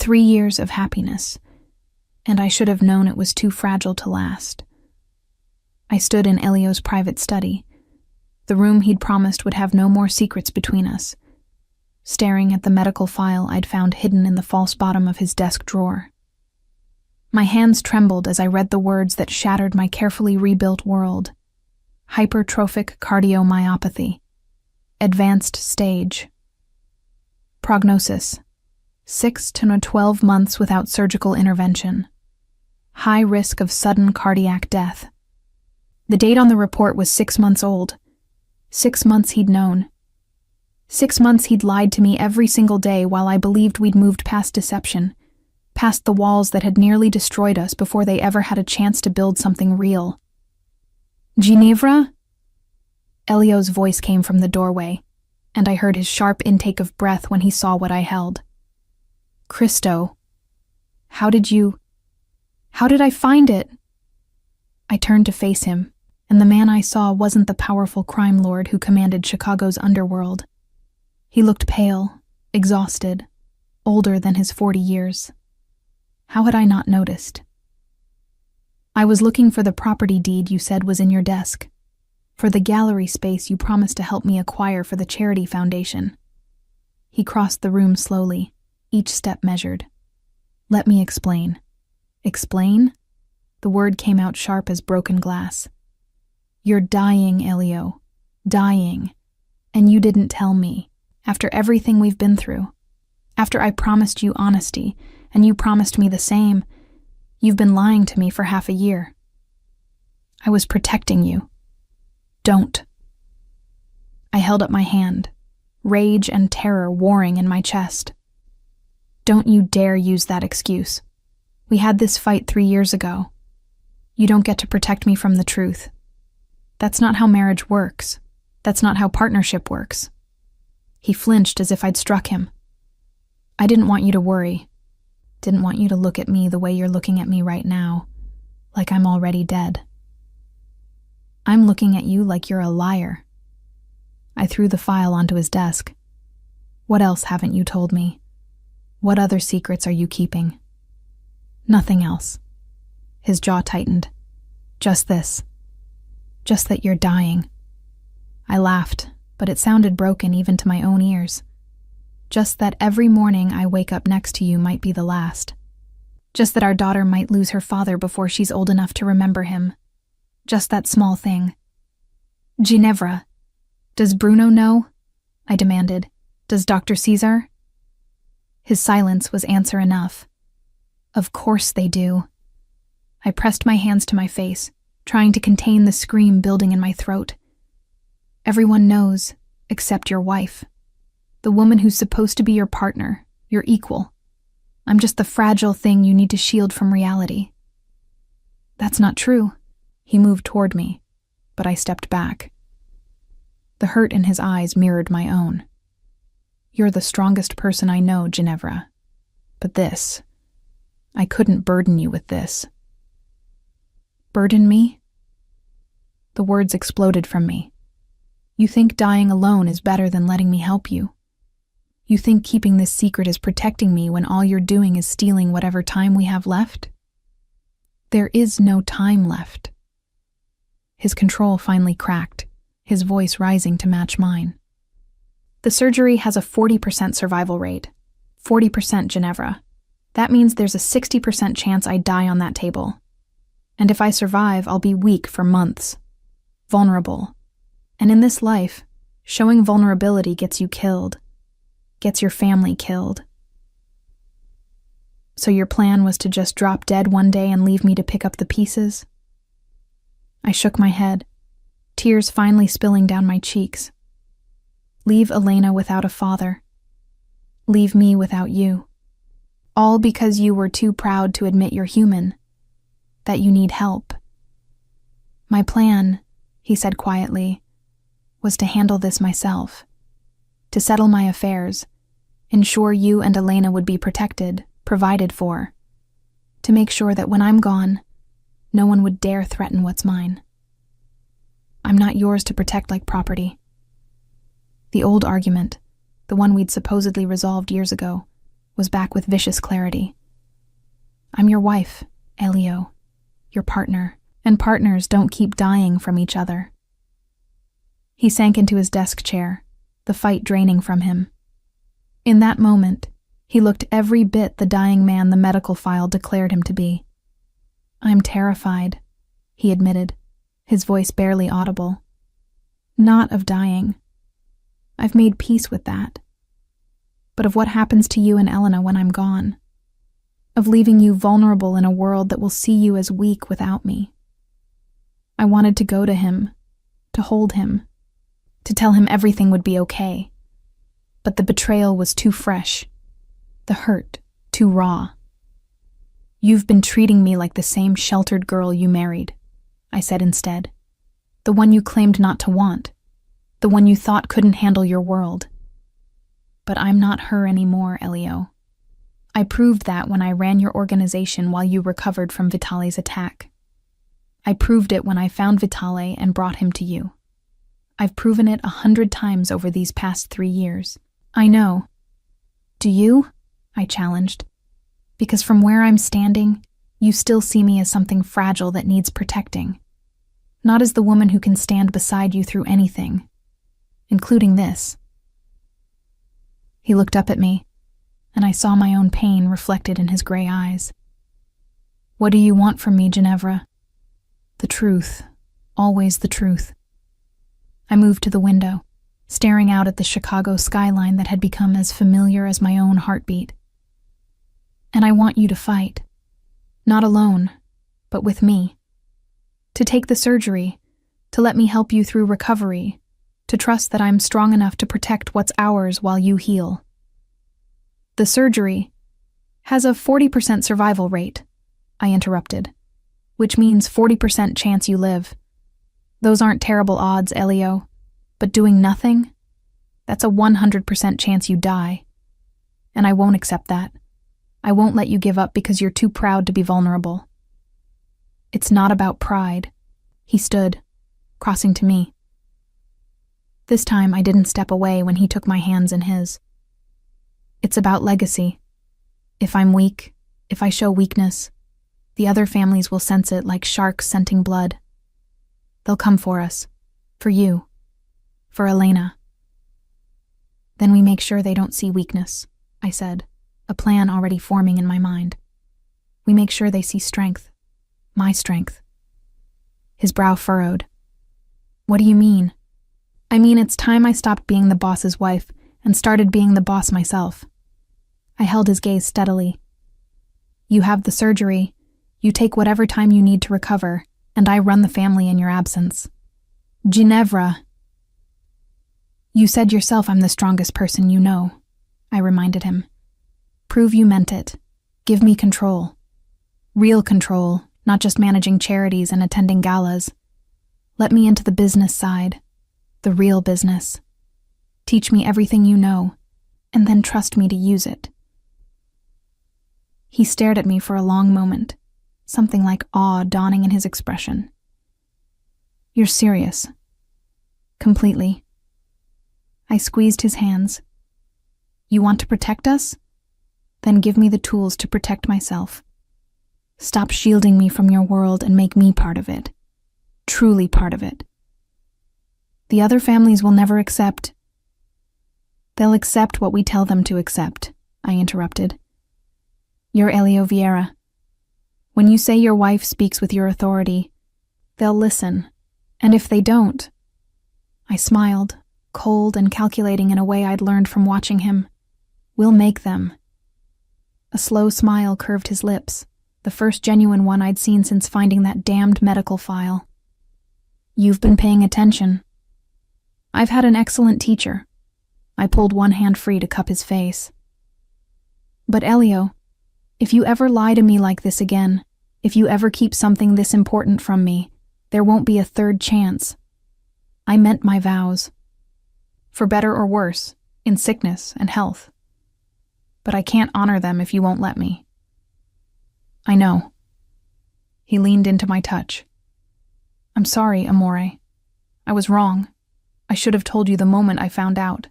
3 years of happiness, and I should have known it was too fragile to last. I stood in Elio's private study, the room he'd promised would have no more secrets between us, staring at the medical file I'd found hidden in the false bottom of his desk drawer. My hands trembled as I read the words that shattered my carefully rebuilt world. Hypertrophic cardiomyopathy. Advanced stage. Prognosis: 6 to 12 months without surgical intervention. High risk of sudden cardiac death. The date on the report was 6 months old. 6 months he'd known. 6 months he'd lied to me every single day while I believed we'd moved past deception, past the walls that had nearly destroyed us before they ever had a chance to build something real. Ginevra? Elio's voice came from the doorway, and I heard his sharp intake of breath when he saw what I held. Christo, how did I find it? I turned to face him, and the man I saw wasn't the powerful crime lord who commanded Chicago's underworld. He looked pale, exhausted, older than his 40 years. How had I not noticed? I was looking for the property deed you said was in your desk, for the gallery space you promised to help me acquire for the charity foundation. He crossed the room slowly, each step measured. Let me explain. Explain? The word came out sharp as broken glass. You're dying, Elio. Dying. And you didn't tell me, after everything we've been through. After I promised you honesty, and you promised me the same, you've been lying to me for half a year. I was protecting you. Don't. I held up my hand, rage and terror warring in my chest. Don't you dare use that excuse. We had this fight 3 years ago. You don't get to protect me from the truth. That's not how marriage works. That's not how partnership works. He flinched as if I'd struck him. I didn't want you to worry. Didn't want you to look at me the way you're looking at me right now, like I'm already dead. I'm looking at you like you're a liar. I threw the file onto his desk. What else haven't you told me? What other secrets are you keeping? Nothing else. His jaw tightened. Just this. Just that you're dying. I laughed, but it sounded broken even to my own ears. Just that every morning I wake up next to you might be the last. Just that our daughter might lose her father before she's old enough to remember him. Just that small thing. Ginevra, does Bruno know? I demanded. Does Dr. Caesar? His silence was answer enough. Of course they do. I pressed my hands to my face, trying to contain the scream building in my throat. Everyone knows, except your wife. The woman who's supposed to be your partner, your equal. I'm just the fragile thing you need to shield from reality. That's not true. He moved toward me, but I stepped back. The hurt in his eyes mirrored my own. You're the strongest person I know, Ginevra. But this, I couldn't burden you with this. Burden me? The words exploded from me. You think dying alone is better than letting me help you. You think keeping this secret is protecting me when all you're doing is stealing whatever time we have left? There is no time left. His control finally cracked, his voice rising to match mine. The surgery has a 40% survival rate. 40%, Ginevra. That means there's a 60% chance I die on that table. And if I survive, I'll be weak for months. Vulnerable. And in this life, showing vulnerability gets you killed. Gets your family killed. So your plan was to just drop dead one day and leave me to pick up the pieces? I shook my head, tears finally spilling down my cheeks. Leave Elena without a father. Leave me without you. All because you were too proud to admit you're human, that you need help. My plan, he said quietly, was to handle this myself, to settle my affairs, ensure you and Elena would be protected, provided for, to make sure that when I'm gone, no one would dare threaten what's mine. I'm not yours to protect like property. The old argument, the one we'd supposedly resolved years ago, was back with vicious clarity. I'm your wife, Elio, your partner, and partners don't keep dying from each other. He sank into his desk chair, the fight draining from him. In that moment, he looked every bit the dying man the medical file declared him to be. I'm terrified, he admitted, his voice barely audible. Not of dying. I've made peace with that. But of what happens to you and Elena when I'm gone. Of leaving you vulnerable in a world that will see you as weak without me. I wanted to go to him, to hold him, to tell him everything would be okay. But the betrayal was too fresh, the hurt too raw. You've been treating me like the same sheltered girl you married, I said instead. The one you claimed not to want, the one you thought couldn't handle your world. But I'm not her anymore, Elio. I proved that when I ran your organization while you recovered from Vitale's attack. I proved it when I found Vitale and brought him to you. I've proven it 100 times over these past 3 years. I know. Do you? I challenged. Because from where I'm standing, you still see me as something fragile that needs protecting. Not as the woman who can stand beside you through anything, including this. He looked up at me, and I saw my own pain reflected in his gray eyes. What do you want from me, Ginevra? The truth, always the truth. I moved to the window, staring out at the Chicago skyline that had become as familiar as my own heartbeat. And I want you to fight. Not alone, but with me. To take the surgery, to let me help you through recovery, to trust that I'm strong enough to protect what's ours while you heal. The surgery has a 40% survival rate, I interrupted, which means 40% chance you live. Those aren't terrible odds, Elio, but doing nothing, that's a 100% chance you die. And I won't accept that. I won't let you give up because you're too proud to be vulnerable. It's not about pride. He stood, crossing to me. This time I didn't step away when he took my hands in his. It's about legacy. If I'm weak, if I show weakness, the other families will sense it like sharks scenting blood. They'll come for us. For you. For Elena. Then we make sure they don't see weakness, I said, a plan already forming in my mind. We make sure they see strength. My strength. His brow furrowed. What do you mean? I mean it's time I stopped being the boss's wife and started being the boss myself. I held his gaze steadily. You have the surgery. You take whatever time you need to recover, and I run the family in your absence. Ginevra. You said yourself I'm the strongest person you know, I reminded him. Prove you meant it. Give me control. Real control, not just managing charities and attending galas. Let me into the business side, the real business. Teach me everything you know, and then trust me to use it. He stared at me for a long moment, something like awe dawning in his expression. You're serious. Completely. I squeezed his hands. You want to protect us? Then give me the tools to protect myself. Stop shielding me from your world and make me part of it. Truly part of it. The other families will never accept. They'll accept what we tell them to accept, I interrupted. You're Elio Vieira. When you say your wife speaks with your authority, they'll listen. And if they don't, I smiled, cold and calculating in a way I'd learned from watching him. We'll make them. A slow smile curved his lips, the first genuine one I'd seen since finding that damned medical file. You've been paying attention. I've had an excellent teacher. I pulled one hand free to cup his face. But Elio, if you ever lie to me like this again, if you ever keep something this important from me, there won't be a third chance. I meant my vows. For better or worse, in sickness and health. But I can't honor them if you won't let me. I know. He leaned into my touch. I'm sorry, Amore. I was wrong. I should have told you the moment I found out.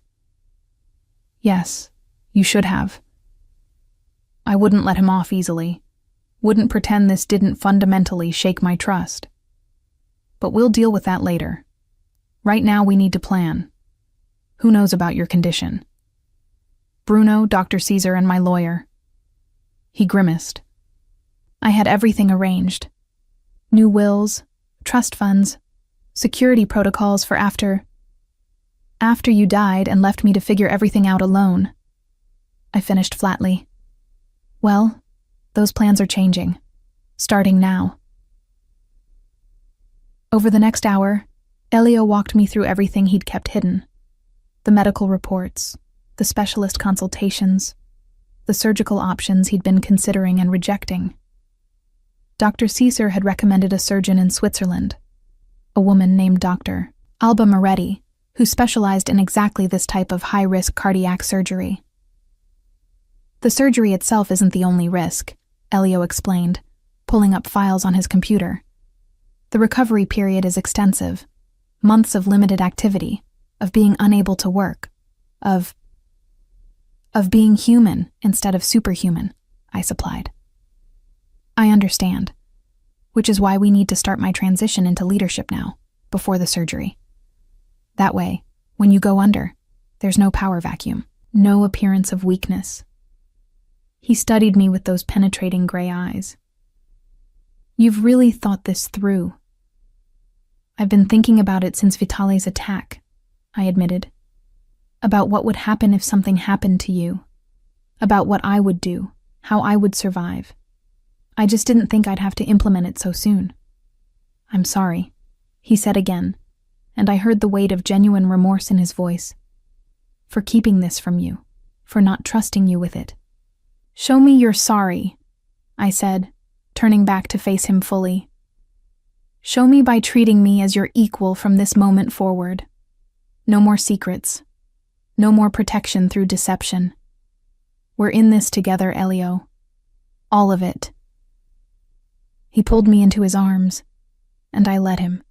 Yes, you should have. I wouldn't let him off easily. Wouldn't pretend this didn't fundamentally shake my trust. But we'll deal with that later. Right now we need to plan. Who knows about your condition? Bruno, Dr. Caesar, and my lawyer. He grimaced. I had everything arranged. New wills, trust funds, security protocols for after you died and left me to figure everything out alone. I finished flatly. Well, those plans are changing. Starting now. Over the next hour, Elio walked me through everything he'd kept hidden. The medical reports, the specialist consultations, the surgical options he'd been considering and rejecting. Dr. Caesar had recommended a surgeon in Switzerland, a woman named Dr. Alba Moretti, who specialized in exactly this type of high-risk cardiac surgery. The surgery itself isn't the only risk, Elio explained, pulling up files on his computer. The recovery period is extensive, months of limited activity, of being unable to work, of being human instead of superhuman, I supplied. I understand, which is why we need to start my transition into leadership now, before the surgery. That way, when you go under, there's no power vacuum, no appearance of weakness. He studied me with those penetrating gray eyes. You've really thought this through. I've been thinking about it since Vitale's attack, I admitted. About what would happen if something happened to you. About what I would do, how I would survive. I just didn't think I'd have to implement it so soon. I'm sorry, he said again, and I heard the weight of genuine remorse in his voice. For keeping this from you, for not trusting you with it. Show me you're sorry, I said, turning back to face him fully. Show me by treating me as your equal from this moment forward. No more secrets. No more protection through deception. We're in this together, Elio. All of it. He pulled me into his arms, and I let him,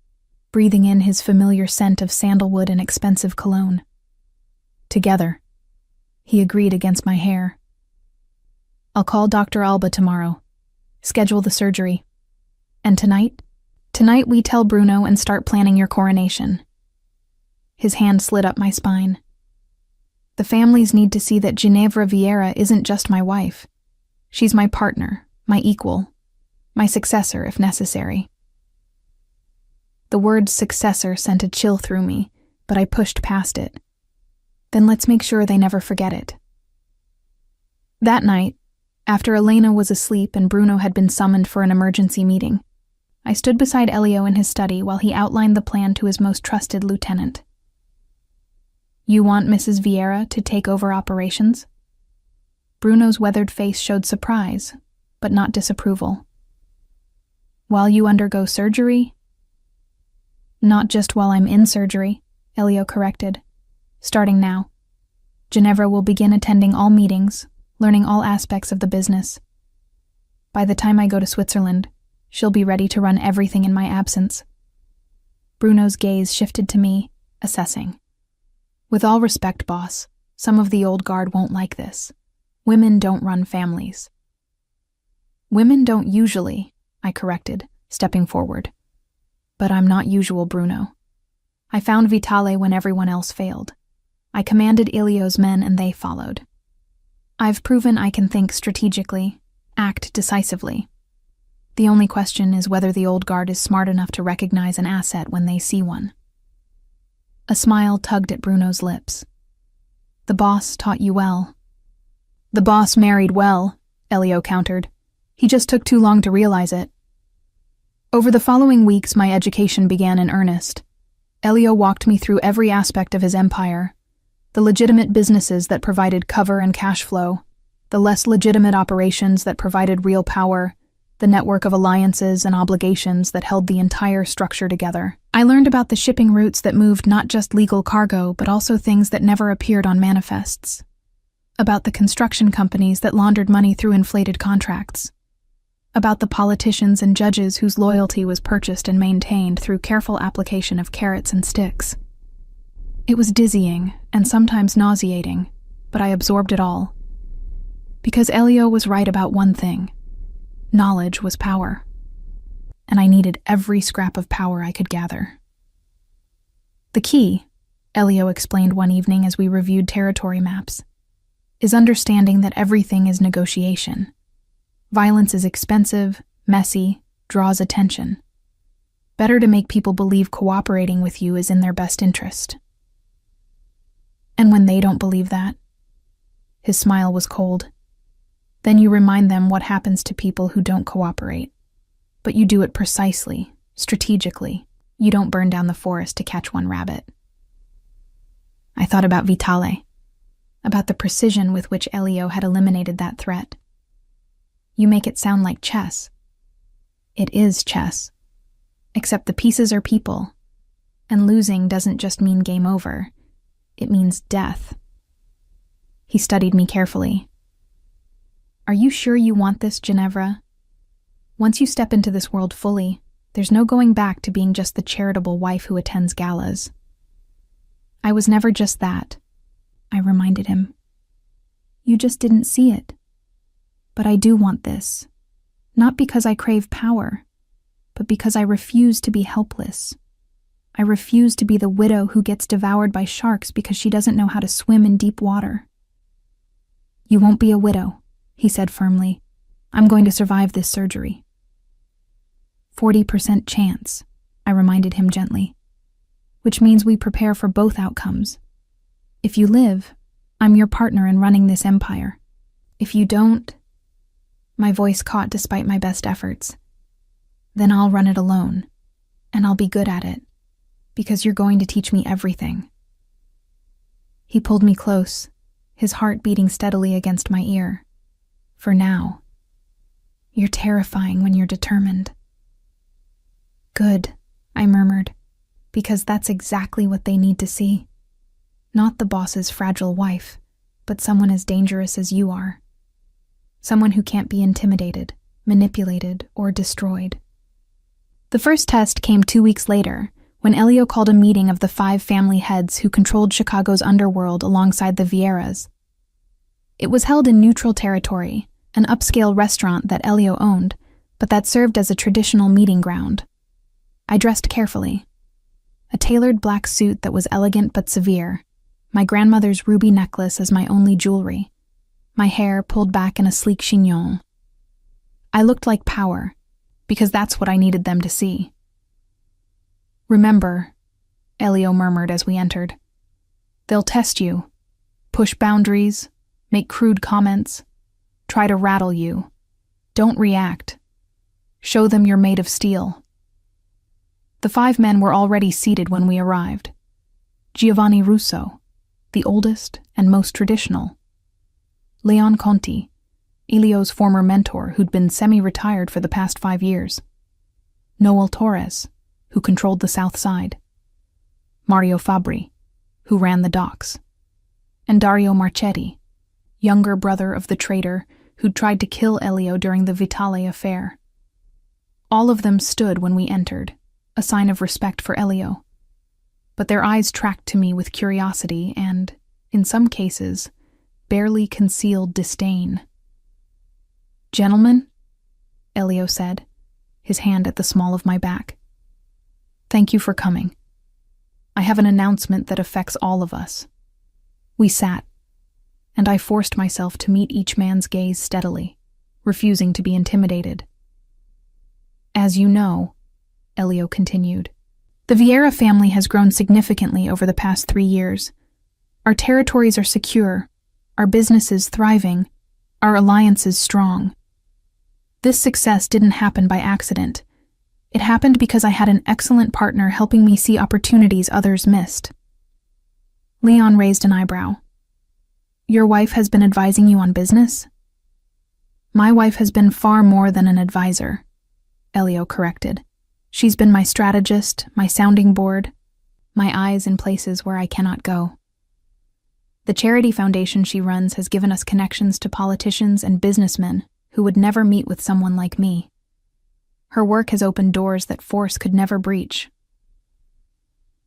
breathing in his familiar scent of sandalwood and expensive cologne. Together, he agreed against my hair. I'll call Dr. Alba tomorrow, schedule the surgery, and tonight we tell Bruno and start planning your coronation. His hand slid up my spine. The families need to see that Ginevra Vieira isn't just my wife. She's my partner, my equal, my successor if necessary. The word successor sent a chill through me, but I pushed past it. Then let's make sure they never forget it. That night, after Elena was asleep and Bruno had been summoned for an emergency meeting, I stood beside Elio in his study while he outlined the plan to his most trusted lieutenant. You want Mrs. Vieira to take over operations? Bruno's weathered face showed surprise, but not disapproval. While you undergo surgery? Not just while I'm in surgery, Elio corrected. Starting now. Ginevra will begin attending all meetings, learning all aspects of the business. By the time I go to Switzerland, she'll be ready to run everything in my absence. Bruno's gaze shifted to me, assessing. With all respect, boss, some of the old guard won't like this. Women don't run families. Women don't usually, I corrected, stepping forward. But I'm not usual, Bruno. I found Vitale when everyone else failed. I commanded Ilio's men and they followed. I've proven I can think strategically, act decisively. The only question is whether the old guard is smart enough to recognize an asset when they see one. A smile tugged at Bruno's lips. The boss taught you well. The boss married well, Elio countered. He just took too long to realize it. Over the following weeks, my education began in earnest. Elio walked me through every aspect of his empire. The legitimate businesses that provided cover and cash flow, the less legitimate operations that provided real power, the network of alliances and obligations that held the entire structure together. I learned about the shipping routes that moved not just legal cargo, but also things that never appeared on manifests. About the construction companies that laundered money through inflated contracts. About the politicians and judges whose loyalty was purchased and maintained through careful application of carrots and sticks. It was dizzying and sometimes nauseating, but I absorbed it all. Because Elio was right about one thing. Knowledge was power. And I needed every scrap of power I could gather. The key, Elio explained one evening as we reviewed territory maps, is understanding that everything is negotiation. Violence is expensive, messy, draws attention. Better to make people believe cooperating with you is in their best interest. And when they don't believe that, his smile was cold, then you remind them what happens to people who don't cooperate. But you do it precisely, strategically. You don't burn down the forest to catch one rabbit. I thought about Vitale, about the precision with which Elio had eliminated that threat. You make it sound like chess. It is chess. Except the pieces are people. And losing doesn't just mean game over. It means death. He studied me carefully. Are you sure you want this, Ginevra? Once you step into this world fully, there's no going back to being just the charitable wife who attends galas. I was never just that, I reminded him. You just didn't see it. But I do want this, not because I crave power, but because I refuse to be helpless. I refuse to be the widow who gets devoured by sharks because she doesn't know how to swim in deep water. You won't be a widow, he said firmly. I'm going to survive this surgery. 40% chance, I reminded him gently, which means we prepare for both outcomes. If you live, I'm your partner in running this empire. If you don't, my voice caught despite my best efforts, then I'll run it alone, and I'll be good at it, because you're going to teach me everything. He pulled me close, his heart beating steadily against my ear. For now. You're terrifying when you're determined. Good, I murmured, because that's exactly what they need to see. Not the boss's fragile wife, but someone as dangerous as you are. Someone who can't be intimidated, manipulated, or destroyed. The first test came 2 weeks later, when Elio called a meeting of the 5 family heads who controlled Chicago's underworld alongside the Vieiras. It was held in neutral territory, an upscale restaurant that Elio owned, but that served as a traditional meeting ground. I dressed carefully. A tailored black suit that was elegant but severe, my grandmother's ruby necklace as my only jewelry, my hair pulled back in a sleek chignon. I looked like power, because that's what I needed them to see. Remember, Elio murmured as we entered, they'll test you, push boundaries, make crude comments, try to rattle you. Don't react. Show them you're made of steel. The 5 men were already seated when we arrived. Giovanni Russo, the oldest and most traditional. Leon Conti, Elio's former mentor who'd been semi-retired for the past 5 years. Noel Torres, who controlled the South Side. Mario Fabri, who ran the docks. And Dario Marchetti, younger brother of the traitor who'd tried to kill Elio during the Vitale affair. All of them stood when we entered, a sign of respect for Elio. But their eyes tracked to me with curiosity and, in some cases, barely concealed disdain. Gentlemen, Elio said, his hand at the small of my back. Thank you for coming. I have an announcement that affects all of us. We sat, and I forced myself to meet each man's gaze steadily, refusing to be intimidated. As you know, Elio continued, the Vieira family has grown significantly over the past 3 years. Our territories are secure, our businesses thriving, our alliances strong. This success didn't happen by accident. It happened because I had an excellent partner helping me see opportunities others missed. Leon raised an eyebrow. Your wife has been advising you on business? My wife has been far more than an advisor, Elio corrected. She's been my strategist, my sounding board, my eyes in places where I cannot go. The charity foundation she runs has given us connections to politicians and businessmen who would never meet with someone like me. Her work has opened doors that force could never breach.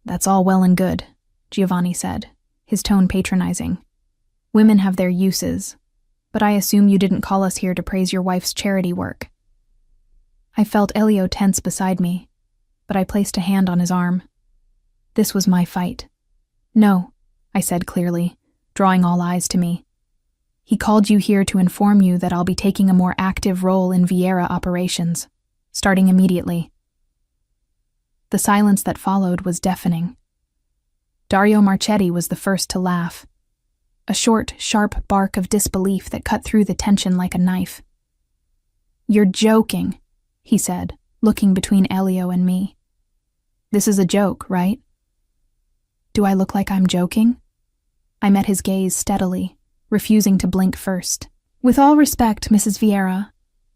That's all well and good, Giovanni said, his tone patronizing. Women have their uses, but I assume you didn't call us here to praise your wife's charity work. I felt Elio tense beside me, but I placed a hand on his arm. This was my fight. No, I said clearly, drawing all eyes to me. He called you here to inform you that I'll be taking a more active role in Vieira operations, starting immediately. The silence that followed was deafening. Dario Marchetti was the first to laugh. A short, sharp bark of disbelief that cut through the tension like a knife. You're joking, he said, looking between Elio and me. This is a joke, right? Do I look like I'm joking? I met his gaze steadily, refusing to blink first. With all respect, Mrs. Vieira,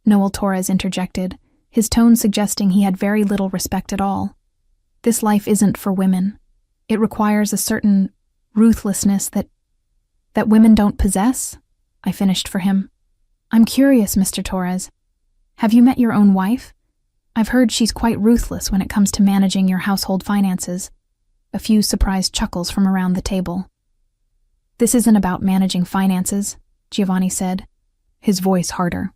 Noel Torres interjected, his tone suggesting he had very little respect at all. This life isn't for women. It requires a certain ruthlessness that women don't possess, I finished for him. I'm curious, Mr. Torres. Have you met your own wife? I've heard she's quite ruthless when it comes to managing your household finances. A few surprised chuckles from around the table. This isn't about managing finances, Giovanni said, his voice harder.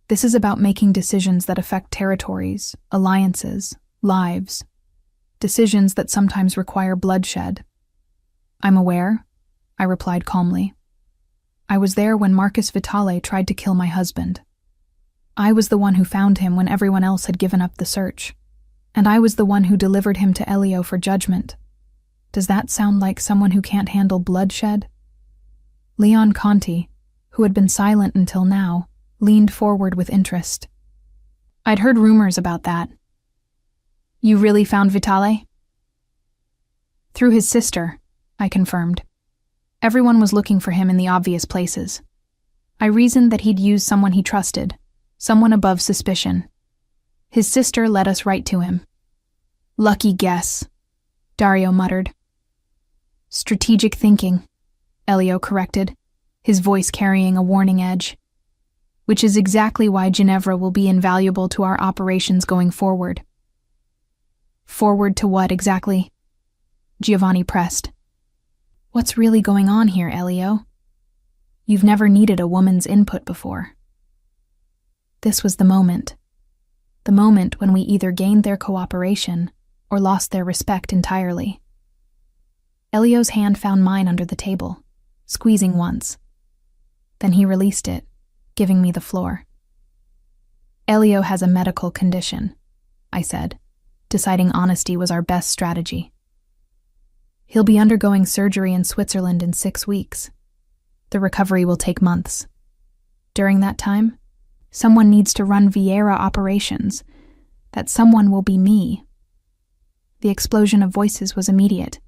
This is about making decisions that affect territories, alliances, lives. Decisions that sometimes require bloodshed. I'm aware, I replied calmly. I was there when Marcus Vitale tried to kill my husband. I was the one who found him when everyone else had given up the search. And I was the one who delivered him to Elio for judgment. Does that sound like someone who can't handle bloodshed? Leon Conti, who had been silent until now, leaned forward with interest. I'd heard rumors about that. You really found Vitale? Through his sister, I confirmed. Everyone was looking for him in the obvious places. I reasoned that he'd used someone he trusted, someone above suspicion. His sister led us right to him. Lucky guess, Dario muttered. Strategic thinking, Elio corrected, his voice carrying a warning edge. Which is exactly why Ginevra will be invaluable to our operations going forward. Forward to what exactly? Giovanni pressed. What's really going on here, Elio? You've never needed a woman's input before. This was the moment when we either gained their cooperation or lost their respect entirely. Elio's hand found mine under the table, squeezing once. Then he released it, giving me the floor. Elio has a medical condition, I said, deciding honesty was our best strategy. He'll be undergoing surgery in Switzerland in 6 weeks. The recovery will take months. During that time, someone needs to run Vieira operations. That someone will be me. The explosion of voices was immediate.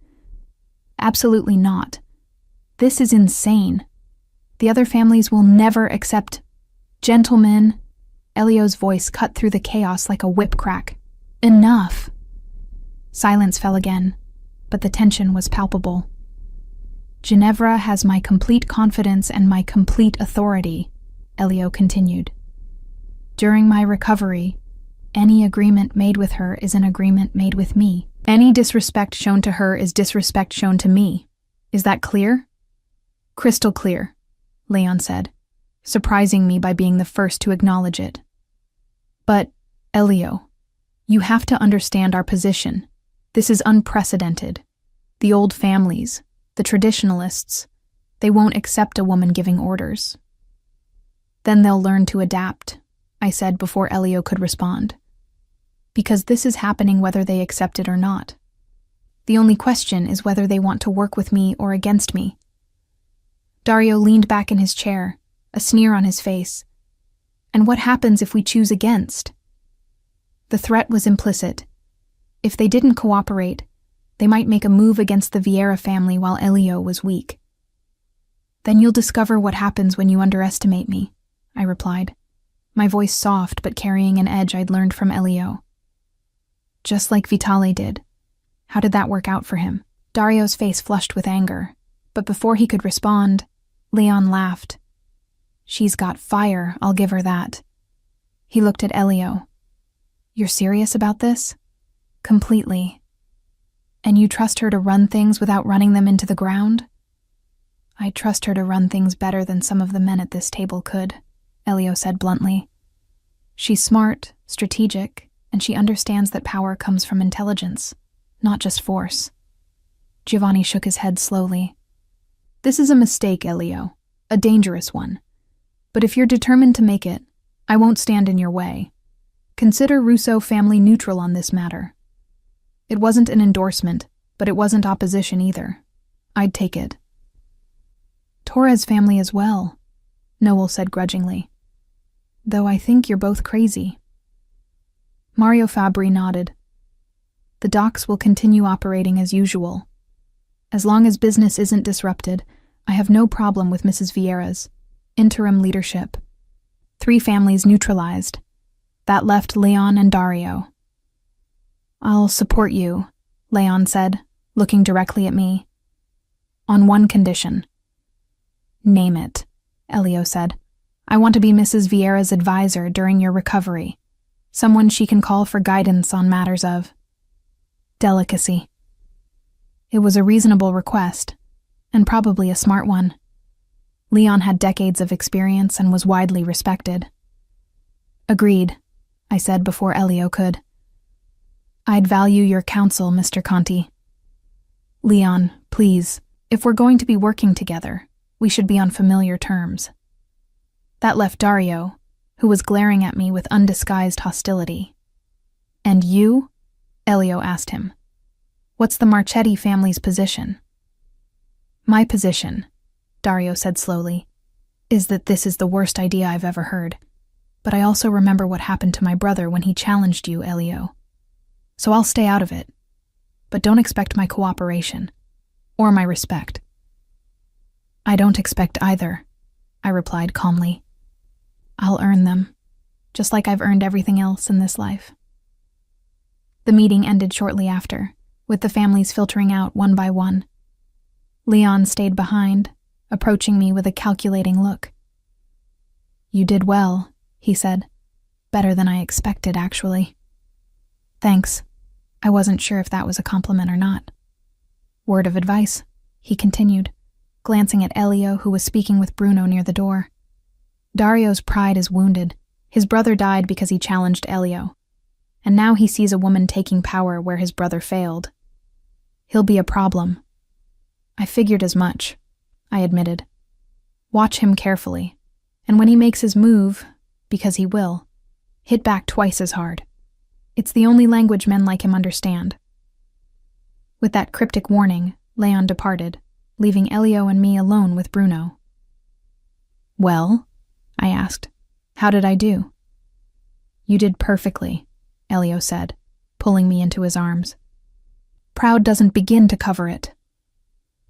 Absolutely not. This is insane. The other families will never accept. Gentlemen, Elio's voice cut through the chaos like a whip crack. Enough. Silence fell again, but the tension was palpable. Ginevra has my complete confidence and my complete authority, Elio continued. During my recovery, any agreement made with her is an agreement made with me. Any disrespect shown to her is disrespect shown to me. Is that clear? Crystal clear, Leon said, surprising me by being the first to acknowledge it. But, Elio, you have to understand our position. This is unprecedented. The old families, the traditionalists, they won't accept a woman giving orders. Then they'll learn to adapt, I said before Elio could respond. Because this is happening whether they accept it or not. The only question is whether they want to work with me or against me. Dario leaned back in his chair, a sneer on his face. And what happens if we choose against? The threat was implicit. If they didn't cooperate, they might make a move against the Vieira family while Elio was weak. Then you'll discover what happens when you underestimate me, I replied, my voice soft but carrying an edge I'd learned from Elio. Just like Vitale did. How did that work out for him? Dario's face flushed with anger, but before he could respond, Leon laughed. She's got fire, I'll give her that. He looked at Elio. You're serious about this? Completely. And you trust her to run things without running them into the ground? I trust her to run things better than some of the men at this table could, Elio said bluntly. She's smart, strategic, and she understands that power comes from intelligence, not just force. Giovanni shook his head slowly. This is a mistake, Elio, a dangerous one. But if you're determined to make it, I won't stand in your way. Consider Russo family neutral on this matter. It wasn't an endorsement, but it wasn't opposition either. I'd take it. Torres family as well, Noel said grudgingly. Though I think you're both crazy. Mario Fabri nodded. The docks will continue operating as usual. As long as business isn't disrupted, I have no problem with Mrs. Vieira's interim leadership. 3 families neutralized. That left Leon and Dario. I'll support you, Leon said, looking directly at me. On one condition. Name it, Elio said. I want to be Mrs. Vieira's advisor during your recovery. Someone she can call for guidance on matters of delicacy. It was a reasonable request, and probably a smart one. Leon had decades of experience and was widely respected. Agreed, I said before Elio could. I'd value your counsel, Mr. Conti. Leon, please, if we're going to be working together, we should be on familiar terms. That left Dario, who was glaring at me with undisguised hostility. And you? Elio asked him. What's the Marchetti family's position? My position, Dario said slowly, is that this is the worst idea I've ever heard. But I also remember what happened to my brother when he challenged you, Elio. So I'll stay out of it. But don't expect my cooperation. Or my respect. I don't expect either, I replied calmly. I'll earn them, just like I've earned everything else in this life. The meeting ended shortly after, with the families filtering out one by one. Leon stayed behind, approaching me with a calculating look. You did well, he said. Better than I expected, actually. Thanks. I wasn't sure if that was a compliment or not. Word of advice, he continued, glancing at Elio, who was speaking with Bruno near the door. Dario's pride is wounded. His brother died because he challenged Elio. And now he sees a woman taking power where his brother failed. He'll be a problem. I figured as much, I admitted. Watch him carefully, and when he makes his move, because he will, hit back twice as hard. It's the only language men like him understand. With that cryptic warning, Leon departed, leaving Elio and me alone with Bruno. Well, I asked, how did I do? You did perfectly, Elio said, pulling me into his arms. Proud doesn't begin to cover it.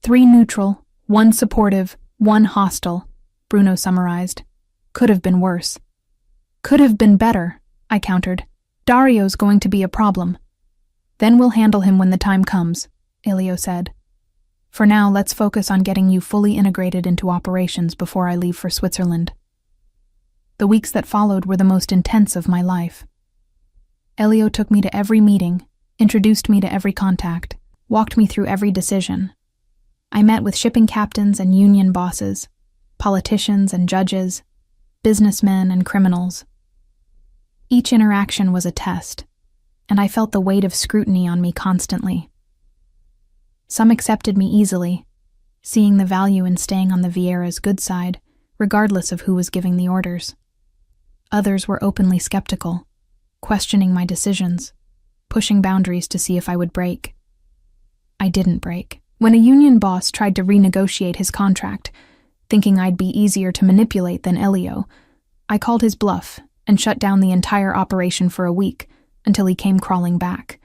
3 neutral, 1 supportive, 1 hostile, Bruno summarized. Could have been worse. Could have been better, I countered. Dario's going to be a problem. Then we'll handle him when the time comes, Elio said. For now, let's focus on getting you fully integrated into operations before I leave for Switzerland. The weeks that followed were the most intense of my life. Elio took me to every meeting, introduced me to every contact, walked me through every decision. I met with shipping captains and union bosses, politicians and judges, businessmen and criminals. Each interaction was a test, and I felt the weight of scrutiny on me constantly. Some accepted me easily, seeing the value in staying on the Vieira's good side, regardless of who was giving the orders. Others were openly skeptical, questioning my decisions, pushing boundaries to see if I would break. I didn't break. When a union boss tried to renegotiate his contract, thinking I'd be easier to manipulate than Elio, I called his bluff and shut down the entire operation for a week until he came crawling back.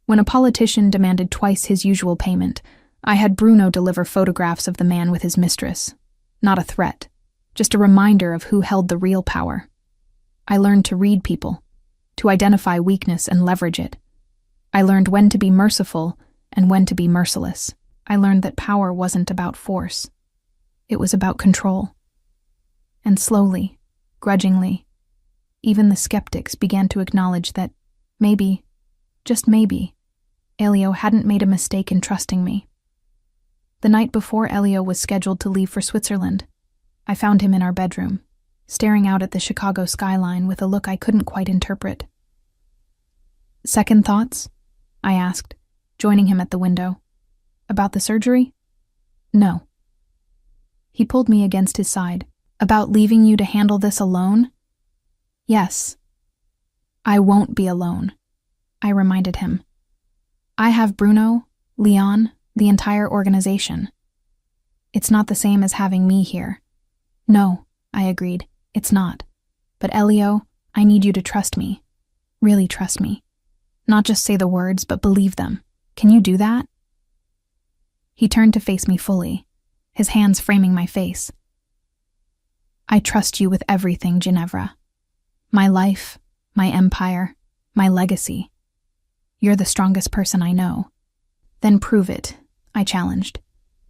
When a politician demanded twice his usual payment, I had Bruno deliver photographs of the man with his mistress. Not a threat, just a reminder of who held the real power. I learned to read people, to identify weakness and leverage it. I learned when to be merciful and when to be merciless. I learned that power wasn't about force. It was about control. And slowly, grudgingly, even the skeptics began to acknowledge that maybe, just maybe, Elio hadn't made a mistake in trusting me. The night before Elio was scheduled to leave for Switzerland, I found him in our bedroom, staring out at the Chicago skyline with a look I couldn't quite interpret. "Second thoughts?" I asked, joining him at the window. "About the surgery?" "No." He pulled me against his side. "About leaving you to handle this alone?" "Yes." "I won't be alone," I reminded him. "I have Bruno, Leon, the entire organization. It's not the same as having me here." "No," I agreed, "it's not. But Elio, I need you to trust me. Really trust me. Not just say the words, but believe them. Can you do that?" He turned to face me fully, his hands framing my face. "I trust you with everything, Ginevra. My life, my empire, my legacy. You're the strongest person I know." "Then prove it," I challenged.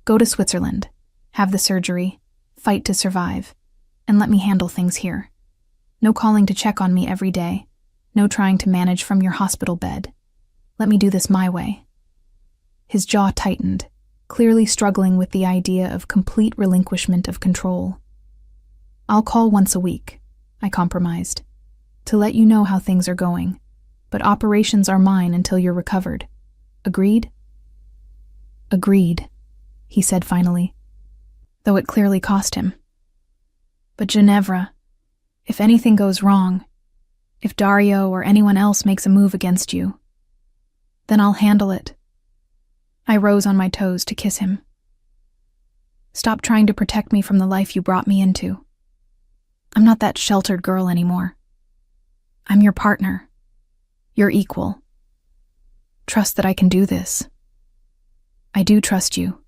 "Go to Switzerland, have the surgery, fight to survive, and let me handle things here. No calling to check on me every day, no trying to manage from your hospital bed. Let me do this my way." His jaw tightened, clearly struggling with the idea of complete relinquishment of control. "I'll call once a week," I compromised, "to let you know how things are going, but operations are mine until you're recovered. Agreed?" "Agreed," he said finally, though it clearly cost him. "But Ginevra, if anything goes wrong, if Dario or anyone else makes a move against you, then I'll handle it." I rose on my toes to kiss him. "Stop trying to protect me from the life you brought me into. I'm not that sheltered girl anymore. I'm your partner, your equal. Trust that I can do this. I do trust you."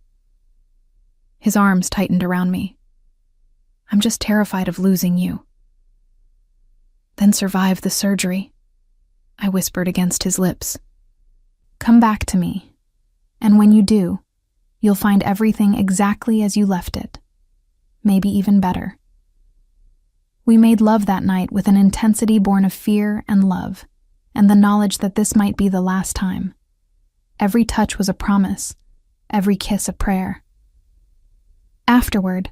His arms tightened around me. "I'm just terrified of losing you." "Then survive the surgery," I whispered against his lips. "Come back to me, and when you do, you'll find everything exactly as you left it, maybe even better." We made love that night with an intensity born of fear and love, and the knowledge that this might be the last time. Every touch was a promise, every kiss a prayer. Afterward,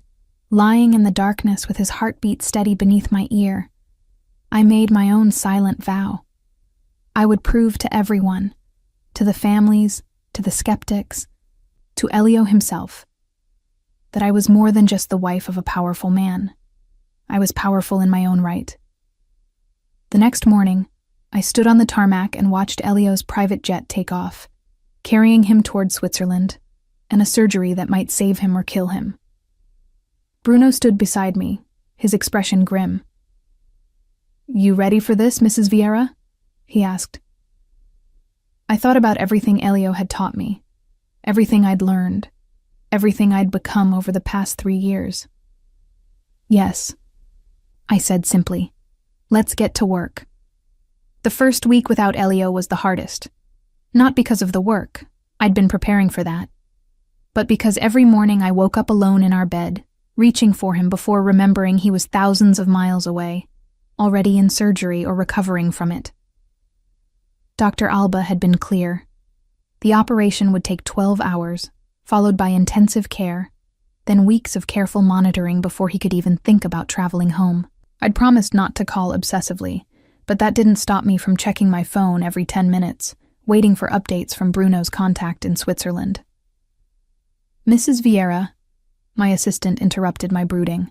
lying in the darkness with his heartbeat steady beneath my ear, I made my own silent vow. I would prove to everyone, to the families, to the skeptics, to Elio himself, that I was more than just the wife of a powerful man. I was powerful in my own right. The next morning, I stood on the tarmac and watched Elio's private jet take off, carrying him toward Switzerland, and a surgery that might save him or kill him. Bruno stood beside me, his expression grim. "You ready for this, Mrs. Vieira?" he asked. I thought about everything Elio had taught me, everything I'd learned, everything I'd become over the past 3 years. "Yes," I said simply. "Let's get to work." The first week without Elio was the hardest. Not because of the work, I'd been preparing for that, but because every morning I woke up alone in our bed, reaching for him before remembering he was thousands of miles away, already in surgery or recovering from it. Dr. Alba had been clear. The operation would take 12 hours, followed by intensive care, then weeks of careful monitoring before he could even think about traveling home. I'd promised not to call obsessively, but that didn't stop me from checking my phone every 10 minutes, waiting for updates from Bruno's contact in Switzerland. "Mrs. Vieira," my assistant interrupted my brooding.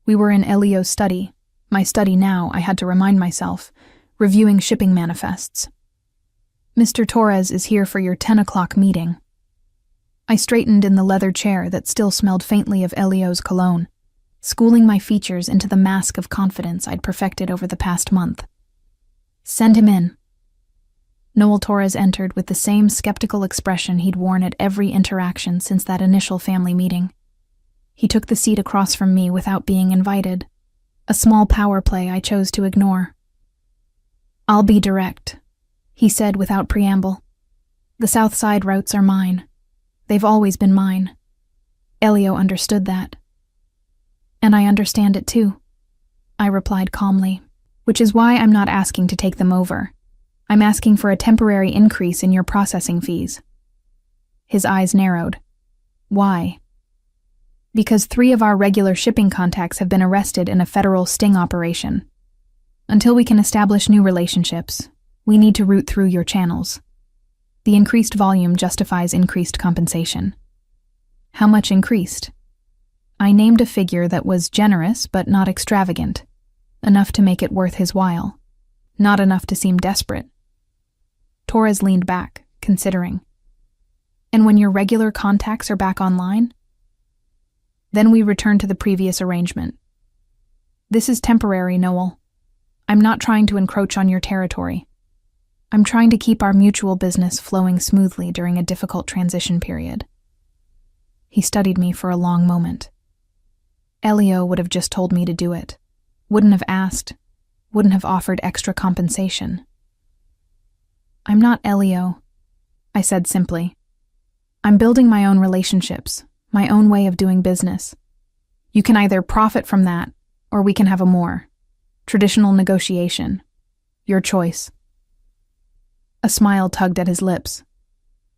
We were in Elio's study, my study now, I had to remind myself, reviewing shipping manifests. "Mr. Torres is here for your 10 o'clock meeting." I straightened in the leather chair that still smelled faintly of Elio's cologne, schooling my features into the mask of confidence I'd perfected over the past month. "Send him in." Noel Torres entered with the same skeptical expression he'd worn at every interaction since that initial family meeting. He took the seat across from me without being invited, a small power play I chose to ignore. "I'll be direct," he said without preamble. "The South Side routes are mine. They've always been mine. Elio understood that. And I understand it too," I replied calmly, "which is why I'm not asking to take them over. I'm asking for a temporary increase in your processing fees." His eyes narrowed. Why? Because 3 of our regular shipping contacts have been arrested in a federal sting operation. Until we can establish new relationships, we need to route through your channels. The increased volume justifies increased compensation. How much increased? I named a figure that was generous but not extravagant, enough to make it worth his while, not enough to seem desperate. Torres leaned back, considering. And when your regular contacts are back online? Then we return to the previous arrangement. This is temporary, Noel. I'm not trying to encroach on your territory. I'm trying to keep our mutual business flowing smoothly during a difficult transition period. He studied me for a long moment. Elio would have just told me to do it. Wouldn't have asked, wouldn't have offered extra compensation. I'm not Elio, I said simply. I'm building my own relationships, my own way of doing business. You can either profit from that, or we can have a more traditional negotiation. Your choice. A smile tugged at his lips.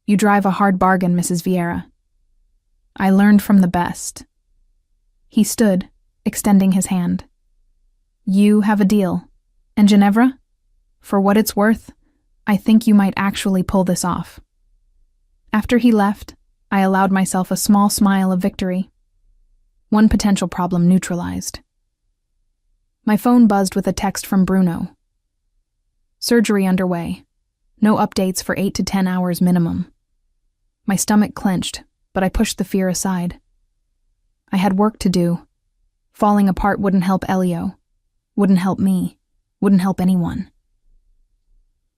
You drive a hard bargain, Mrs. Vieira. I learned from the best. He stood, extending his hand. You have a deal. And Ginevra? For what it's worth, I think you might actually pull this off. After he left, I allowed myself a small smile of victory. One potential problem neutralized. My phone buzzed with a text from Bruno. Surgery underway. No updates for 8 to 10 hours minimum. My stomach clenched, but I pushed the fear aside. I had work to do. Falling apart wouldn't help Elio. Wouldn't help me. Wouldn't help anyone.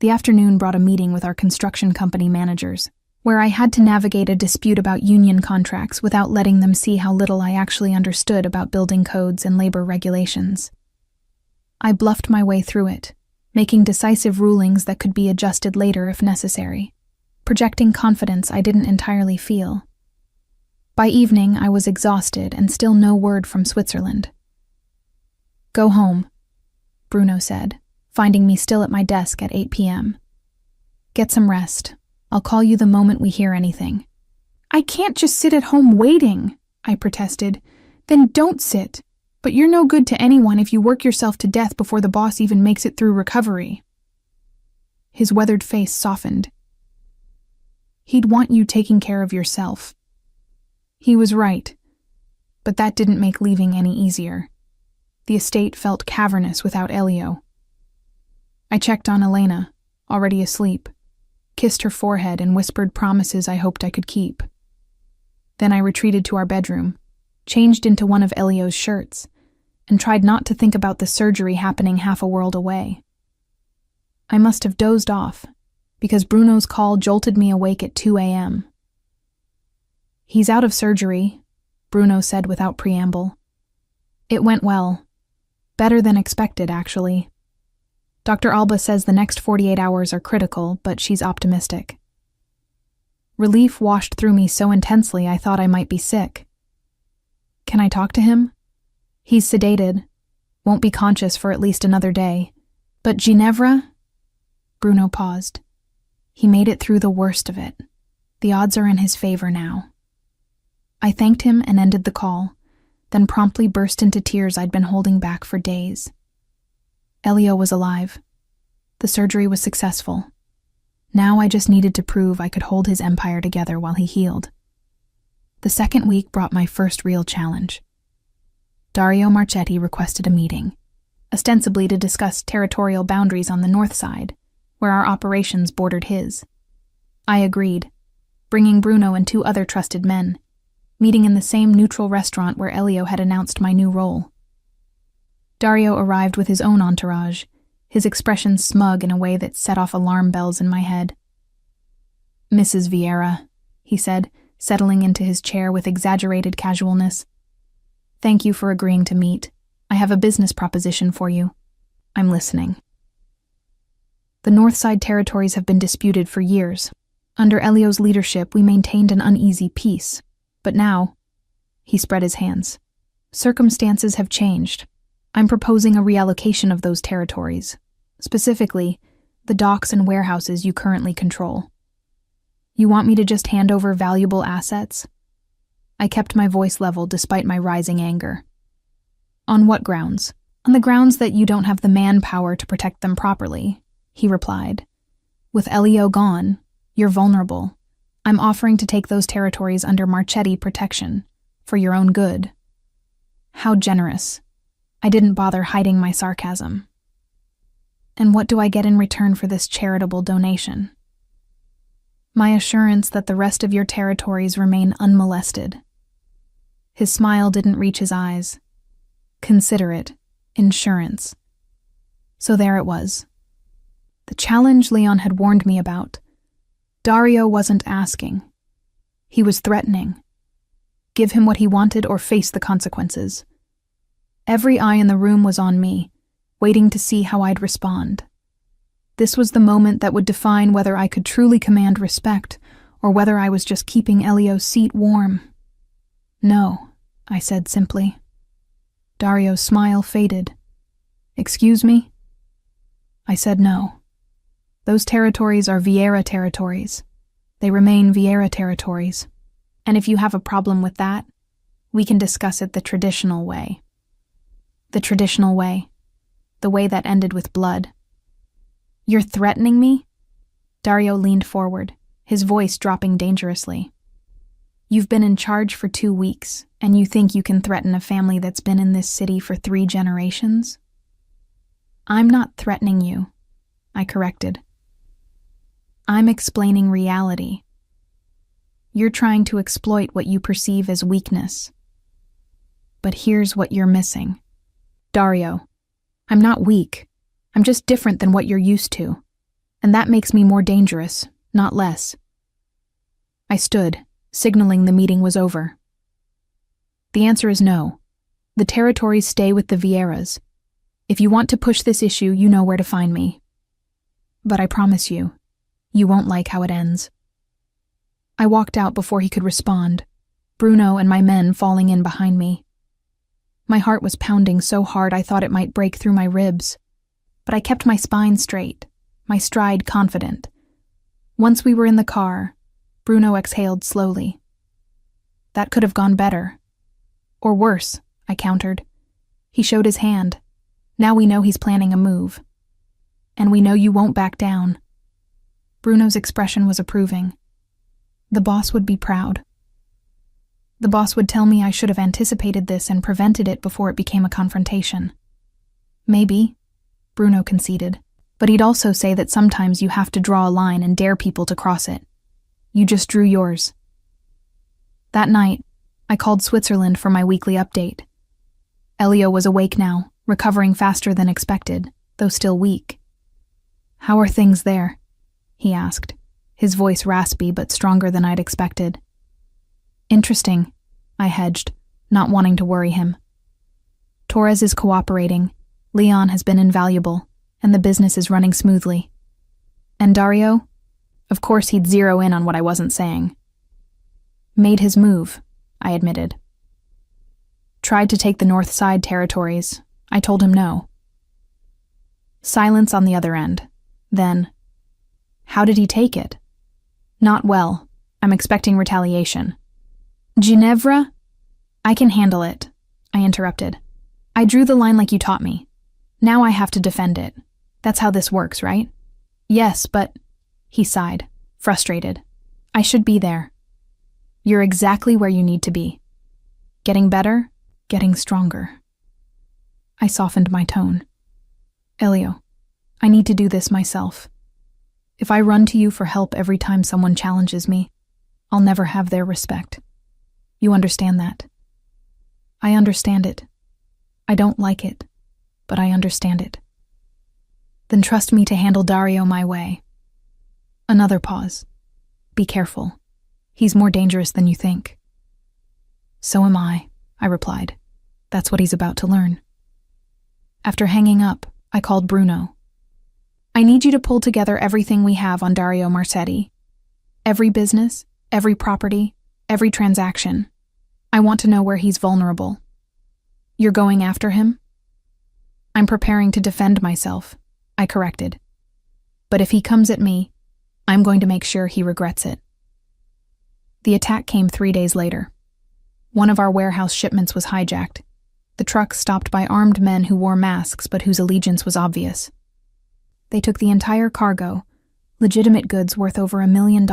The afternoon brought a meeting with our construction company managers, where I had to navigate a dispute about union contracts without letting them see how little I actually understood about building codes and labor regulations. I bluffed my way through it, making decisive rulings that could be adjusted later if necessary, projecting confidence I didn't entirely feel. By evening, I was exhausted and still no word from Switzerland. Go home, Bruno said, finding me still at my desk at 8 p.m. Get some rest. I'll call you the moment we hear anything. I can't just sit at home waiting, I protested. Then don't sit. But you're no good to anyone if you work yourself to death before the boss even makes it through recovery. His weathered face softened. He'd want you taking care of yourself. He was right, but that didn't make leaving any easier. The estate felt cavernous without Elio. I checked on Elena, already asleep, kissed her forehead and whispered promises I hoped I could keep. Then I retreated to our bedroom, changed into one of Elio's shirts, and tried not to think about the surgery happening half a world away. I must have dozed off, because Bruno's call jolted me awake at 2 a.m. He's out of surgery, Bruno said without preamble. It went well. Better than expected, actually. Dr. Alba says the next 48 hours are critical, but she's optimistic. Relief washed through me so intensely I thought I might be sick. Can I talk to him? He's sedated, won't be conscious for at least another day. But Ginevra? Bruno paused. He made it through the worst of it. The odds are in his favor now. I thanked him and ended the call, then promptly burst into tears I'd been holding back for days. Elio was alive. The surgery was successful. Now I just needed to prove I could hold his empire together while he healed. The second week brought my first real challenge. Dario Marchetti requested a meeting, ostensibly to discuss territorial boundaries on the north side, where our operations bordered his. I agreed, bringing Bruno and 2 other trusted men, meeting in the same neutral restaurant where Elio had announced my new role. Dario arrived with his own entourage, his expression smug in a way that set off alarm bells in my head. Mrs. Vieira, he said, settling into his chair with exaggerated casualness. Thank you for agreeing to meet. I have a business proposition for you. I'm listening. The Northside territories have been disputed for years. Under Elio's leadership, we maintained an uneasy peace. But now, he spread his hands. Circumstances have changed. I'm proposing a reallocation of those territories, specifically, the docks and warehouses you currently control. You want me to just hand over valuable assets? I kept my voice level despite my rising anger. On what grounds? On the grounds that you don't have the manpower to protect them properly, he replied. With Elio gone, you're vulnerable. I'm offering to take those territories under Marchetti protection, for your own good. How generous. I didn't bother hiding my sarcasm. And what do I get in return for this charitable donation? My assurance that the rest of your territories remain unmolested. His smile didn't reach his eyes. Considerate. Insurance. So there it was. The challenge Leon had warned me about. Dario wasn't asking. He was threatening. Give him what he wanted or face the consequences. Every eye in the room was on me, waiting to see how I'd respond. This was the moment that would define whether I could truly command respect or whether I was just keeping Elio's seat warm. No, I said simply. Dario's smile faded. Excuse me? I said no. Those territories are Vieira territories. They remain Vieira territories. And if you have a problem with that, we can discuss it the traditional way. The traditional way. The way that ended with blood. You're threatening me? Dario leaned forward, his voice dropping dangerously. You've been in charge for 2 weeks, and you think you can threaten a family that's been in this city for 3 generations? I'm not threatening you, I corrected. I'm explaining reality. You're trying to exploit what you perceive as weakness. But here's what you're missing. Dario, I'm not weak. I'm just different than what you're used to. And that makes me more dangerous, not less. I stood, signaling the meeting was over. The answer is no. The territories stay with the Vieiras. If you want to push this issue, you know where to find me. But I promise you, you won't like how it ends. I walked out before he could respond, Bruno and my men falling in behind me. My heart was pounding so hard I thought it might break through my ribs. But I kept my spine straight, my stride confident. Once we were in the car, Bruno exhaled slowly. That could have gone better. Or worse, I countered. He showed his hand. Now we know he's planning a move. And we know you won't back down. Bruno's expression was approving. The boss would be proud. The boss would tell me I should have anticipated this and prevented it before it became a confrontation. Maybe, Bruno conceded, but he'd also say that sometimes you have to draw a line and dare people to cross it. You just drew yours. That night, I called Switzerland for my weekly update. Elio was awake now, recovering faster than expected, though still weak. How are things there? He asked, his voice raspy but stronger than I'd expected. Interesting, I hedged, not wanting to worry him. Torres is cooperating, Leon has been invaluable, and the business is running smoothly. And Dario? Of course he'd zero in on what I wasn't saying. Made his move, I admitted. Tried to take the North Side territories. I told him no. Silence on the other end. Then, how did he take it? Not well. I'm expecting retaliation. Ginevra? I can handle it, I interrupted. I drew the line like you taught me. Now I have to defend it. That's how this works, right? Yes, but... He sighed, frustrated. I should be there. You're exactly where you need to be. Getting better, getting stronger. I softened my tone. Elio, I need to do this myself. If I run to you for help every time someone challenges me, I'll never have their respect. You understand that? I understand it. I don't like it, but I understand it. Then trust me to handle Dario my way. Another pause. Be careful. He's more dangerous than you think. So am I replied. That's what he's about to learn. After hanging up, I called Bruno. I need you to pull together everything we have on Dario Marchetti. Every business, every property, every transaction. I want to know where he's vulnerable. You're going after him? I'm preparing to defend myself, I corrected. But if he comes at me, I'm going to make sure he regrets it. The attack came 3 days later. One of our warehouse shipments was hijacked. The truck stopped by armed men who wore masks but whose allegiance was obvious. They took the entire cargo, legitimate goods worth over $1 million,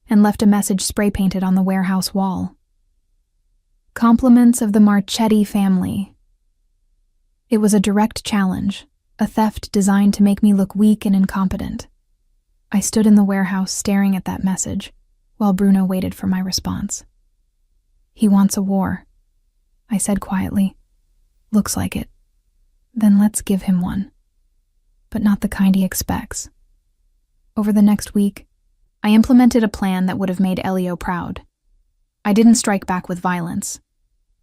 and left a message spray-painted on the warehouse wall. Compliments of the Marchetti family. It was a direct challenge, a theft designed to make me look weak and incompetent. I stood in the warehouse staring at that message, while Bruno waited for my response. "He wants a war," I said quietly. "Looks like it. Then let's give him one. But not the kind he expects." Over the next week, I implemented a plan that would have made Elio proud. I didn't strike back with violence.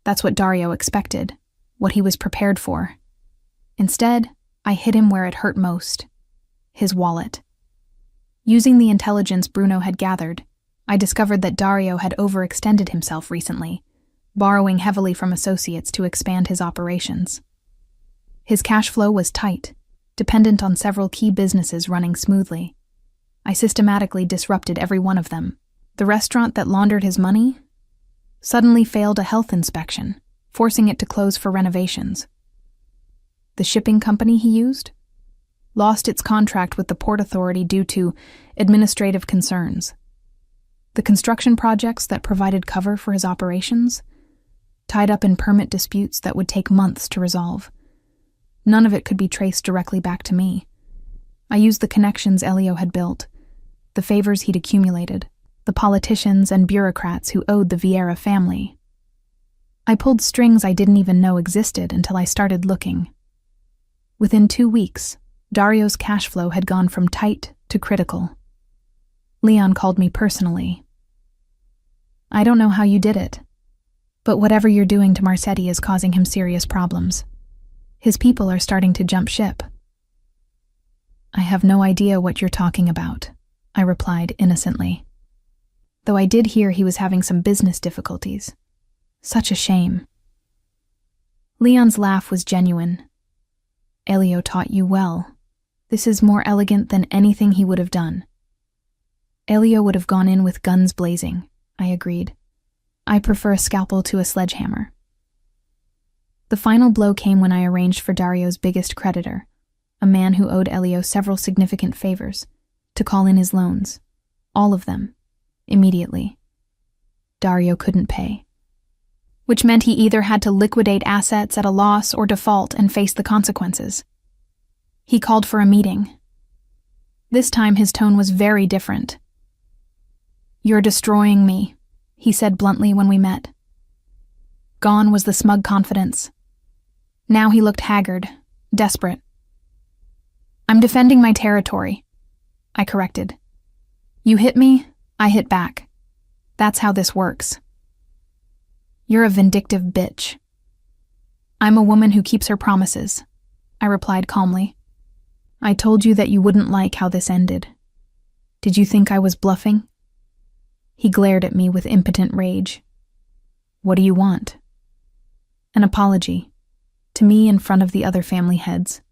That's what Dario expected, what he was prepared for. Instead, I hit him where it hurt most: his wallet. Using the intelligence Bruno had gathered, I discovered that Dario had overextended himself recently, borrowing heavily from associates to expand his operations. His cash flow was tight, dependent on several key businesses running smoothly. I systematically disrupted every one of them. The restaurant that laundered his money suddenly failed a health inspection, forcing it to close for renovations. The shipping company he used lost its contract with the Port Authority due to administrative concerns. The construction projects that provided cover for his operations tied up in permit disputes that would take months to resolve. None of it could be traced directly back to me. I used the connections Elio had built, the favors he'd accumulated, the politicians and bureaucrats who owed the Vieira family. I pulled strings I didn't even know existed until I started looking. Within 2 weeks, Dario's cash flow had gone from tight to critical. Leon called me personally. "I don't know how you did it, but whatever you're doing to Marchetti is causing him serious problems. His people are starting to jump ship." "I have no idea what you're talking about," I replied innocently. Though I did hear he was having some business difficulties. Such a shame. Leon's laugh was genuine. "Elio taught you well. This is more elegant than anything he would have done." "Elio would have gone in with guns blazing," I agreed. "I prefer a scalpel to a sledgehammer." The final blow came when I arranged for Dario's biggest creditor, a man who owed Elio several significant favors, to call in his loans. All of them. Immediately. Dario couldn't pay. Which meant he either had to liquidate assets at a loss or default and face the consequences. He called for a meeting. This time his tone was very different. "You're destroying me," he said bluntly when we met. Gone was the smug confidence. Now he looked haggard, desperate. "I'm defending my territory," I corrected. "You hit me, I hit back. That's how this works." "You're a vindictive bitch." "I'm a woman who keeps her promises," I replied calmly. "I told you that you wouldn't like how this ended. Did you think I was bluffing?" He glared at me with impotent rage. "What do you want?" "An apology. To me in front of the other family heads.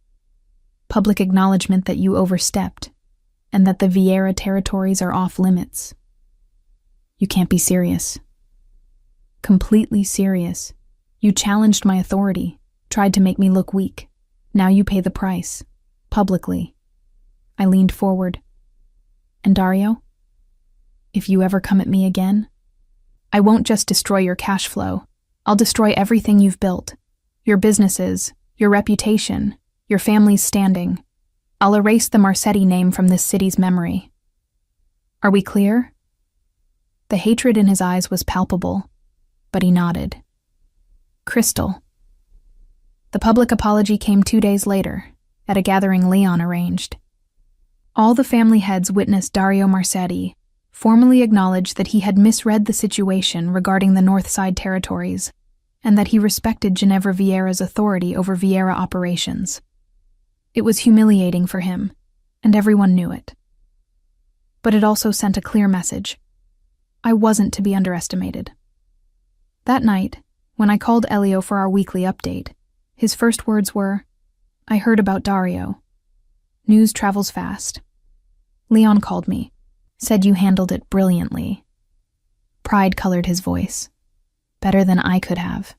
Public acknowledgement that you overstepped, and that the Vieira territories are off limits." "You can't be serious." "Completely serious. You challenged my authority, tried to make me look weak. Now you pay the price. Publicly." I leaned forward. "And Dario? If you ever come at me again, I won't just destroy your cash flow. I'll destroy everything you've built. Your businesses, your reputation, your family's standing. I'll erase the Marchetti name from this city's memory. Are we clear?" The hatred in his eyes was palpable, but he nodded. "Crystal." The public apology came 2 days later, at a gathering Leon arranged. All the family heads witnessed Dario Marchetti formally acknowledge that he had misread the situation regarding the North Side territories, and that he respected Ginevra Vieira's authority over Vieira operations. It was humiliating for him, and everyone knew it. But it also sent a clear message. I wasn't to be underestimated. That night, when I called Elio for our weekly update, his first words were, "I heard about Dario. News travels fast." Leon called me, said you handled it brilliantly. Pride colored his voice. Better than I could have.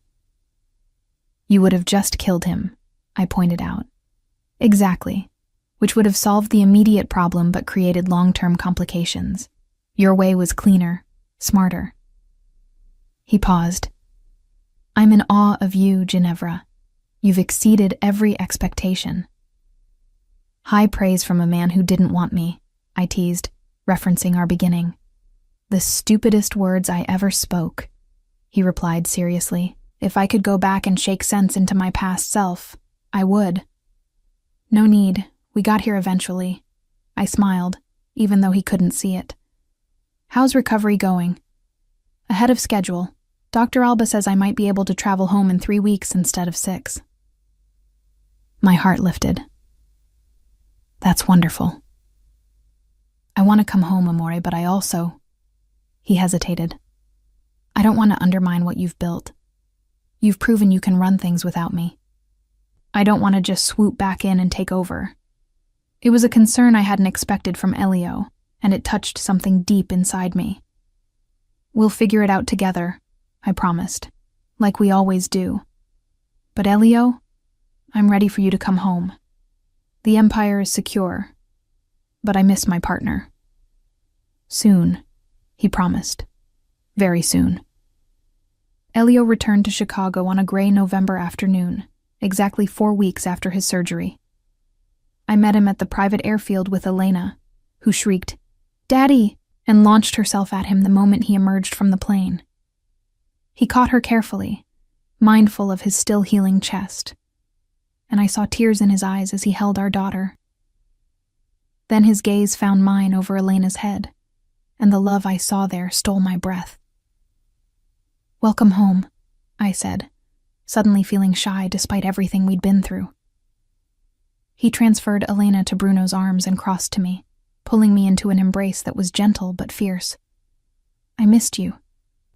You would have just killed him, I pointed out. Exactly, which would have solved the immediate problem but created long-term complications. Your way was cleaner, smarter. He paused. I'm in awe of you, Ginevra. You've exceeded every expectation. High praise from a man who didn't want me, I teased, referencing our beginning. The stupidest words I ever spoke, he replied seriously. If I could go back and shake sense into my past self, I would. No need, we got here eventually. I smiled, even though he couldn't see it. How's recovery going? Ahead of schedule. Dr. Alba says I might be able to travel home in 3 weeks instead of 6. My heart lifted. That's wonderful. I want to come home, Amore, but I also... He hesitated. I don't want to undermine what you've built. You've proven you can run things without me. I don't want to just swoop back in and take over. It was a concern I hadn't expected from Elio, and it touched something deep inside me. We'll figure it out together, I promised, like we always do. But Elio, I'm ready for you to come home. The Empire is secure, but I miss my partner. Soon, he promised. Very soon. Elio returned to Chicago on a gray November afternoon, exactly 4 weeks after his surgery. I met him at the private airfield with Elena, who shrieked, "Daddy!" and launched herself at him the moment he emerged from the plane. He caught her carefully, mindful of his still healing chest, and I saw tears in his eyes as he held our daughter. Then his gaze found mine over Elena's head, and the love I saw there stole my breath. "Welcome home," I said, suddenly feeling shy despite everything we'd been through. He transferred Elena to Bruno's arms and crossed to me, pulling me into an embrace that was gentle but fierce. "I missed you,"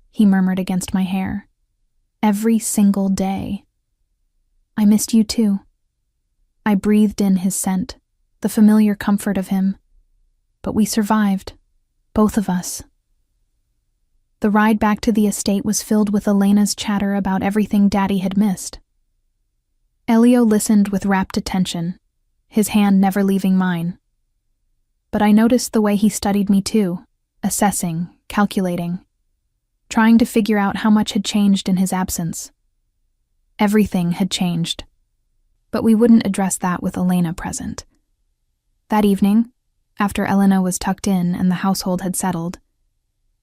he murmured against my hair. "Every single day." "I missed you too." I breathed in his scent, the familiar comfort of him. But we survived, both of us. The ride back to the estate was filled with Elena's chatter about everything Daddy had missed. Elio listened with rapt attention, his hand never leaving mine. But I noticed the way he studied me too, assessing, calculating, trying to figure out how much had changed in his absence. Everything had changed. But we wouldn't address that with Elena present. That evening, after Elena was tucked in and the household had settled,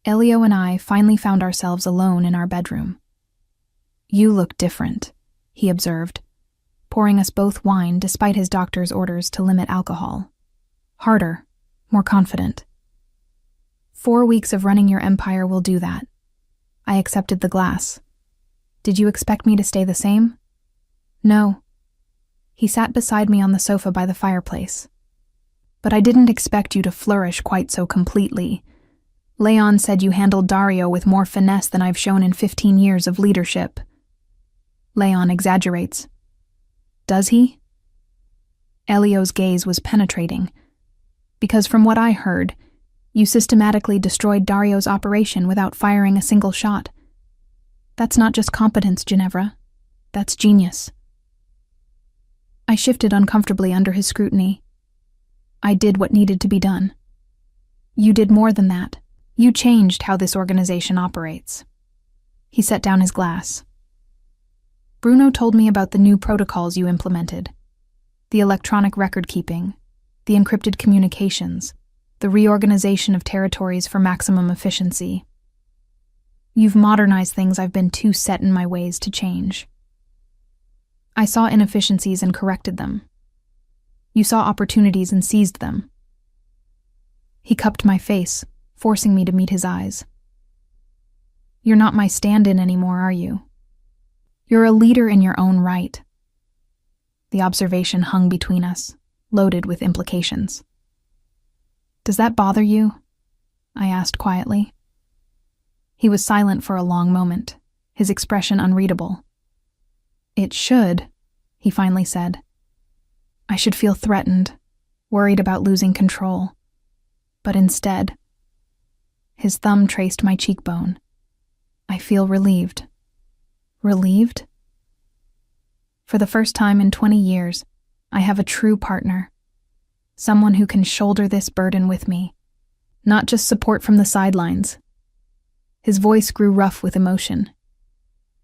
Elio and I finally found ourselves alone in our bedroom. "You look different," he observed, pouring us both wine despite his doctor's orders to limit alcohol. "Harder, more confident." 4 weeks of running your empire will do that. I accepted the glass. Did you expect me to stay the same? No. He sat beside me on the sofa by the fireplace. But I didn't expect you to flourish quite so completely. Leon said you handled Dario with more finesse than I've shown in 15 years of leadership. Leon exaggerates. Does he? Elio's gaze was penetrating. Because from what I heard, you systematically destroyed Dario's operation without firing a single shot. That's not just competence, Ginevra. That's genius. I shifted uncomfortably under his scrutiny. I did what needed to be done. You did more than that. You changed how this organization operates. He set down his glass. Bruno told me about the new protocols you implemented. The electronic record keeping, the encrypted communications, the reorganization of territories for maximum efficiency. You've modernized things I've been too set in my ways to change. I saw inefficiencies and corrected them. You saw opportunities and seized them. He cupped my face, forcing me to meet his eyes. You're not my stand-in anymore, are you? You're a leader in your own right. The observation hung between us, loaded with implications. Does that bother you? I asked quietly. He was silent for a long moment, his expression unreadable. It should, he finally said. I should feel threatened, worried about losing control. But instead, his thumb traced my cheekbone. I feel relieved, Relieved? For the first time in 20 years, I have a true partner. Someone who can shoulder this burden with me, not just support from the sidelines. His voice grew rough with emotion.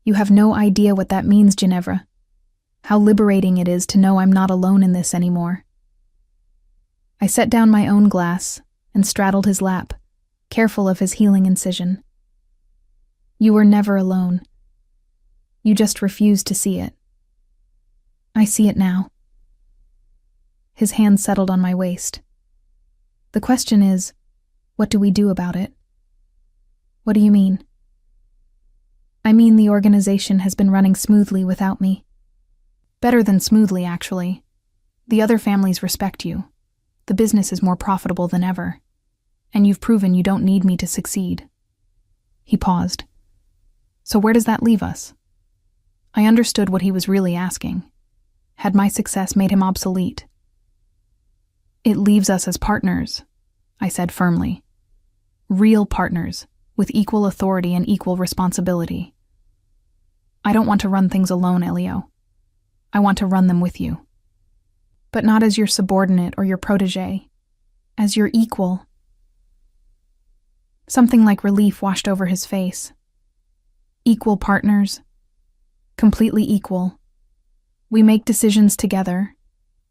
You have no idea what that means, Ginevra. How liberating it is to know I'm not alone in this anymore. I set down my own glass and straddled his lap, careful of his healing incision. You were never alone. You just refused to see it. I see it now. His hand settled on my waist. The question is, what do we do about it? What do you mean? I mean the organization has been running smoothly without me. Better than smoothly, actually. The other families respect you. The business is more profitable than ever. And you've proven you don't need me to succeed. He paused. So where does that leave us? I understood what he was really asking. Had my success made him obsolete? It leaves us as partners, I said firmly. Real partners, with equal authority and equal responsibility. I don't want to run things alone, Elio. I want to run them with you. But not as your subordinate or your protege. As your equal. Something like relief washed over his face. Equal partners. Completely equal. We make decisions together.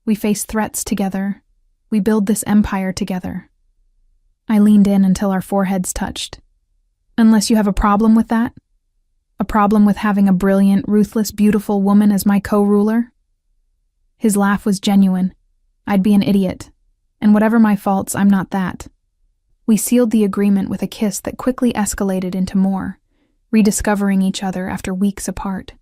We face threats together. We build this empire together. I leaned in until our foreheads touched. Unless you have a problem with that? A problem with having a brilliant, ruthless, beautiful woman as my co-ruler? His laugh was genuine. I'd be an idiot. And whatever my faults, I'm not that. We sealed the agreement with a kiss that quickly escalated into more, rediscovering each other after weeks apart.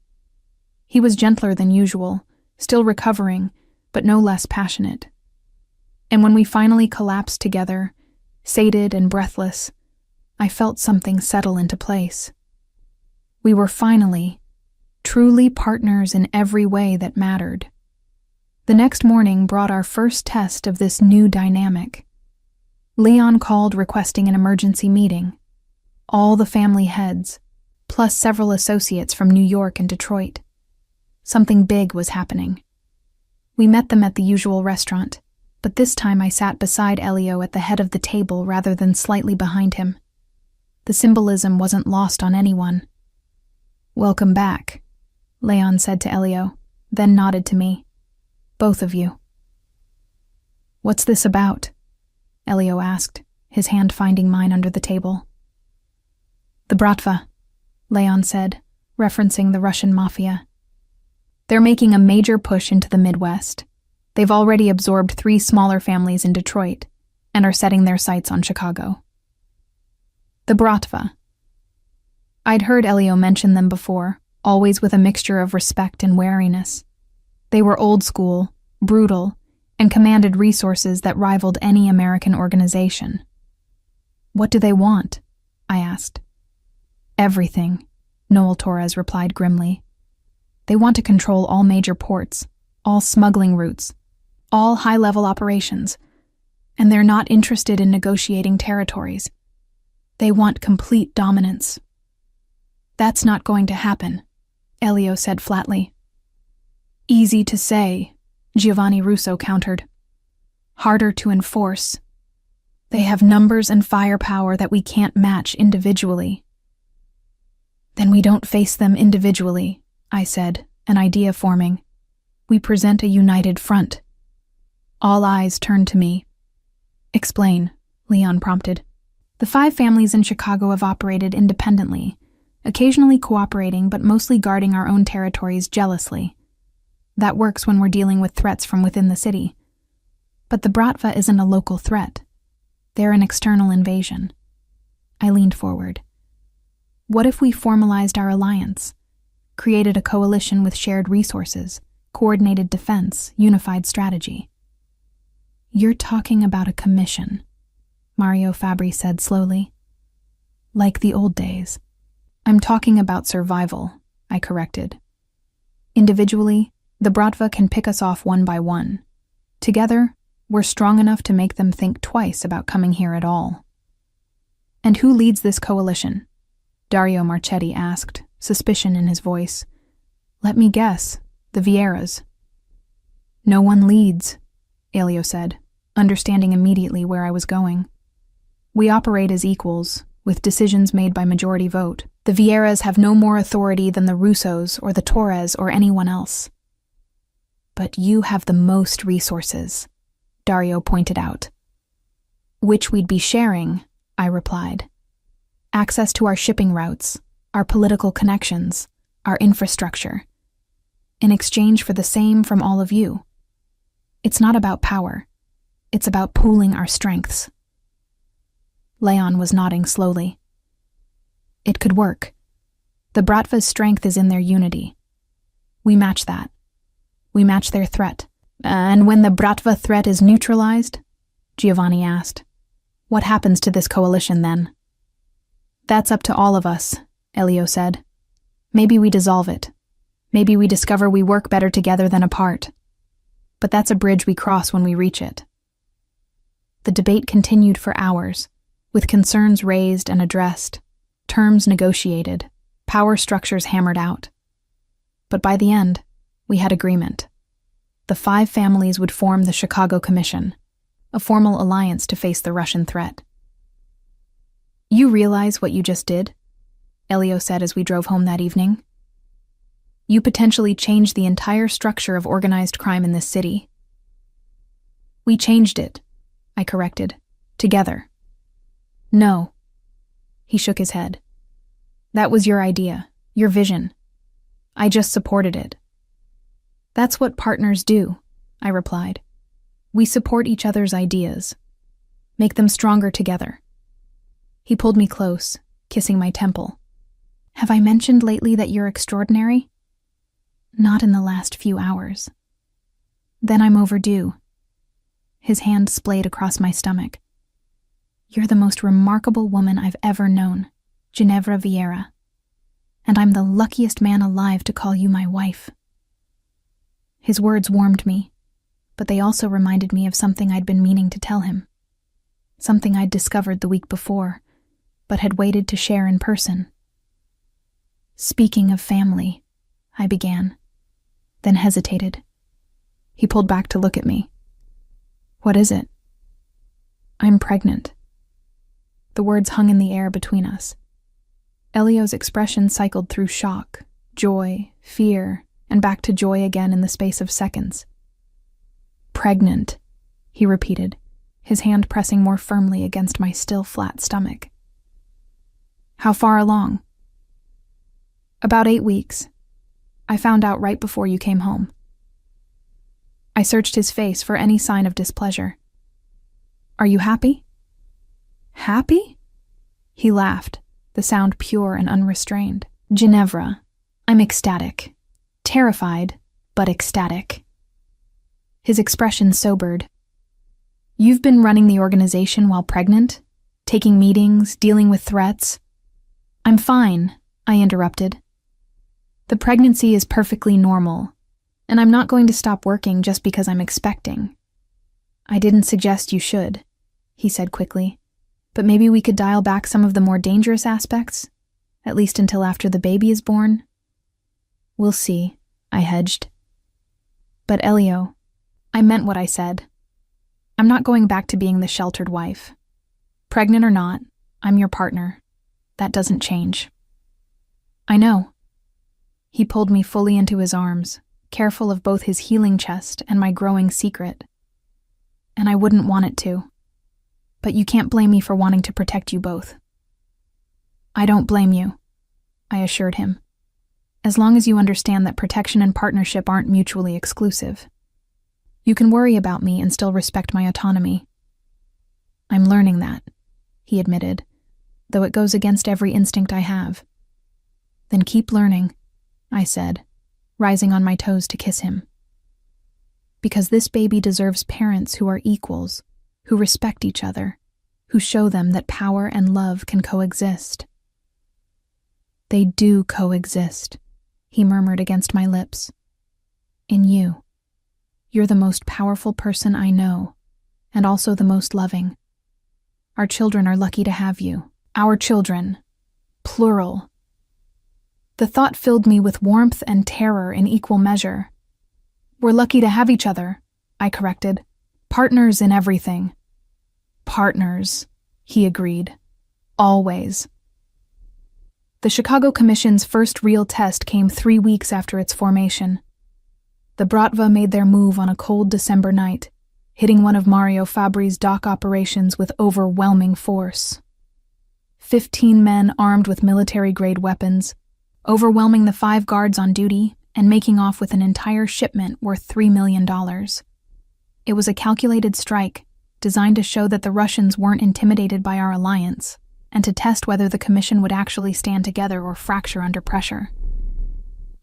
He was gentler than usual, still recovering, but no less passionate. And when we finally collapsed together, sated and breathless, I felt something settle into place. We were finally, truly partners in every way that mattered. The next morning brought our first test of this new dynamic. Leon called requesting an emergency meeting. All the family heads, plus several associates from New York and Detroit. Something big was happening. We met them at the usual restaurant, but this time I sat beside Elio at the head of the table rather than slightly behind him. The symbolism wasn't lost on anyone. "Welcome back," Leon said to Elio, then nodded to me. "Both of you." "What's this about?" Elio asked, his hand finding mine under the table. "The Bratva," Leon said, referencing the Russian mafia. "They're making a major push into the Midwest. They've already absorbed 3 smaller families in Detroit and are setting their sights on Chicago." The Bratva. I'd heard Elio mention them before, always with a mixture of respect and wariness. They were old school, brutal, and commanded resources that rivaled any American organization. "What do they want?" I asked. "Everything," Noel Torres replied grimly. "They want to control all major ports, all smuggling routes, all high-level operations, and they're not interested in negotiating territories. They want complete dominance." "That's not going to happen," Elio said flatly. "Easy to say," Giovanni Russo countered. "Harder to enforce. They have numbers and firepower that we can't match individually." "Then we don't face them individually," I said, an idea forming. "We present a united front." All eyes turned to me. "Explain," Leon prompted. "The 5 families in Chicago have operated independently, occasionally cooperating but mostly guarding our own territories jealously. That works when we're dealing with threats from within the city. But the Bratva isn't a local threat. They're an external invasion." I leaned forward. "What if we formalized our alliance, created a coalition with shared resources, coordinated defense, unified strategy?" "You're talking about a commission," Mario Fabri said slowly. "Like the old days." "I'm talking about survival," I corrected. "Individually, the Bratva can pick us off one by one. Together, we're strong enough to make them think twice about coming here at all." "And who leads this coalition?" Dario Marchetti asked, suspicion in his voice. "Let me guess. The Vieiras." "No one leads," Elio said, understanding immediately where I was going. "We operate as equals, with decisions made by majority vote. The Vieiras have no more authority than the Russos or the Torres or anyone else." "But you have the most resources," Dario pointed out. "Which we'd be sharing," I replied. "Access to our shipping routes, our political connections, our infrastructure, in exchange for the same from all of you. It's not about power. It's about pooling our strengths." Leon was nodding slowly. "It could work. The Bratva's strength is in their unity. We match that. We match their threat." "And when the Bratva threat is neutralized?" Giovanni asked. "What happens to this coalition then?" "That's up to all of us," Elio said. "Maybe we dissolve it. Maybe we discover we work better together than apart. But that's a bridge we cross when we reach it." The debate continued for hours, with concerns raised and addressed, terms negotiated, power structures hammered out. But by the end, we had agreement. The 5 families would form the Chicago Commission, a formal alliance to face the Russian threat. "You realize what you just did?" Elio said as we drove home that evening. "You potentially changed the entire structure of organized crime in this city." "We changed it," I corrected, "together." "No." He shook his head. "That was your idea, your vision. I just supported it." "That's what partners do," I replied. "We support each other's ideas, make them stronger together." He pulled me close, kissing my temple. "Have I mentioned lately that you're extraordinary?" "Not in the last few hours." "Then I'm overdue." His hand splayed across my stomach. "You're the most remarkable woman I've ever known, Ginevra Vieira. And I'm the luckiest man alive to call you my wife." His words warmed me, but they also reminded me of something I'd been meaning to tell him. Something I'd discovered the week before, but had waited to share in person. "Speaking of family," I began, then hesitated. He pulled back to look at me. "What is it?" "I'm pregnant." The words hung in the air between us. Elio's expression cycled through shock, joy, fear, and back to joy again in the space of seconds. "Pregnant," he repeated, his hand pressing more firmly against my still flat stomach. "How far along?" "About 8 weeks. I found out right before you came home." I searched his face for any sign of displeasure. "Are you happy?" "Happy?" He laughed, the sound pure and unrestrained. "Ginevra, I'm ecstatic. Terrified, but ecstatic." His expression sobered. "You've been running the organization while pregnant? Taking meetings, dealing with threats?" "I'm fine," I interrupted. "The pregnancy is perfectly normal, and I'm not going to stop working just because I'm expecting." "I didn't suggest you should," he said quickly, "but maybe we could dial back some of the more dangerous aspects, at least until after the baby is born." "We'll see," I hedged. "But Elio, I meant what I said. I'm not going back to being the sheltered wife. Pregnant or not, I'm your partner. That doesn't change." "I know." He pulled me fully into his arms, careful of both his healing chest and my growing secret. "And I wouldn't want it to. But you can't blame me for wanting to protect you both." "I don't blame you," I assured him. "As long as you understand that protection and partnership aren't mutually exclusive. You can worry about me and still respect my autonomy." "I'm learning that," he admitted, "though it goes against every instinct I have." "Then keep learning," I said, rising on my toes to kiss him. "Because this baby deserves parents who are equals, who respect each other, who show them that power and love can coexist." "They do coexist," he murmured against my lips. "In you. You're the most powerful person I know, and also the most loving. Our children are lucky to have you. Our children. Plural." The thought filled me with warmth and terror in equal measure. "We're lucky to have each other," I corrected. "Partners in everything." "Partners," he agreed. "Always." The Chicago Commission's first real test came 3 weeks after its formation. The Bratva made their move on a cold December night, hitting one of Mario Fabri's dock operations with overwhelming force. 15 men armed with military-grade weapons, overwhelming the 5 guards on duty and making off with an entire shipment worth $3 million. It was a calculated strike, designed to show that the Russians weren't intimidated by our alliance, and to test whether the Commission would actually stand together or fracture under pressure.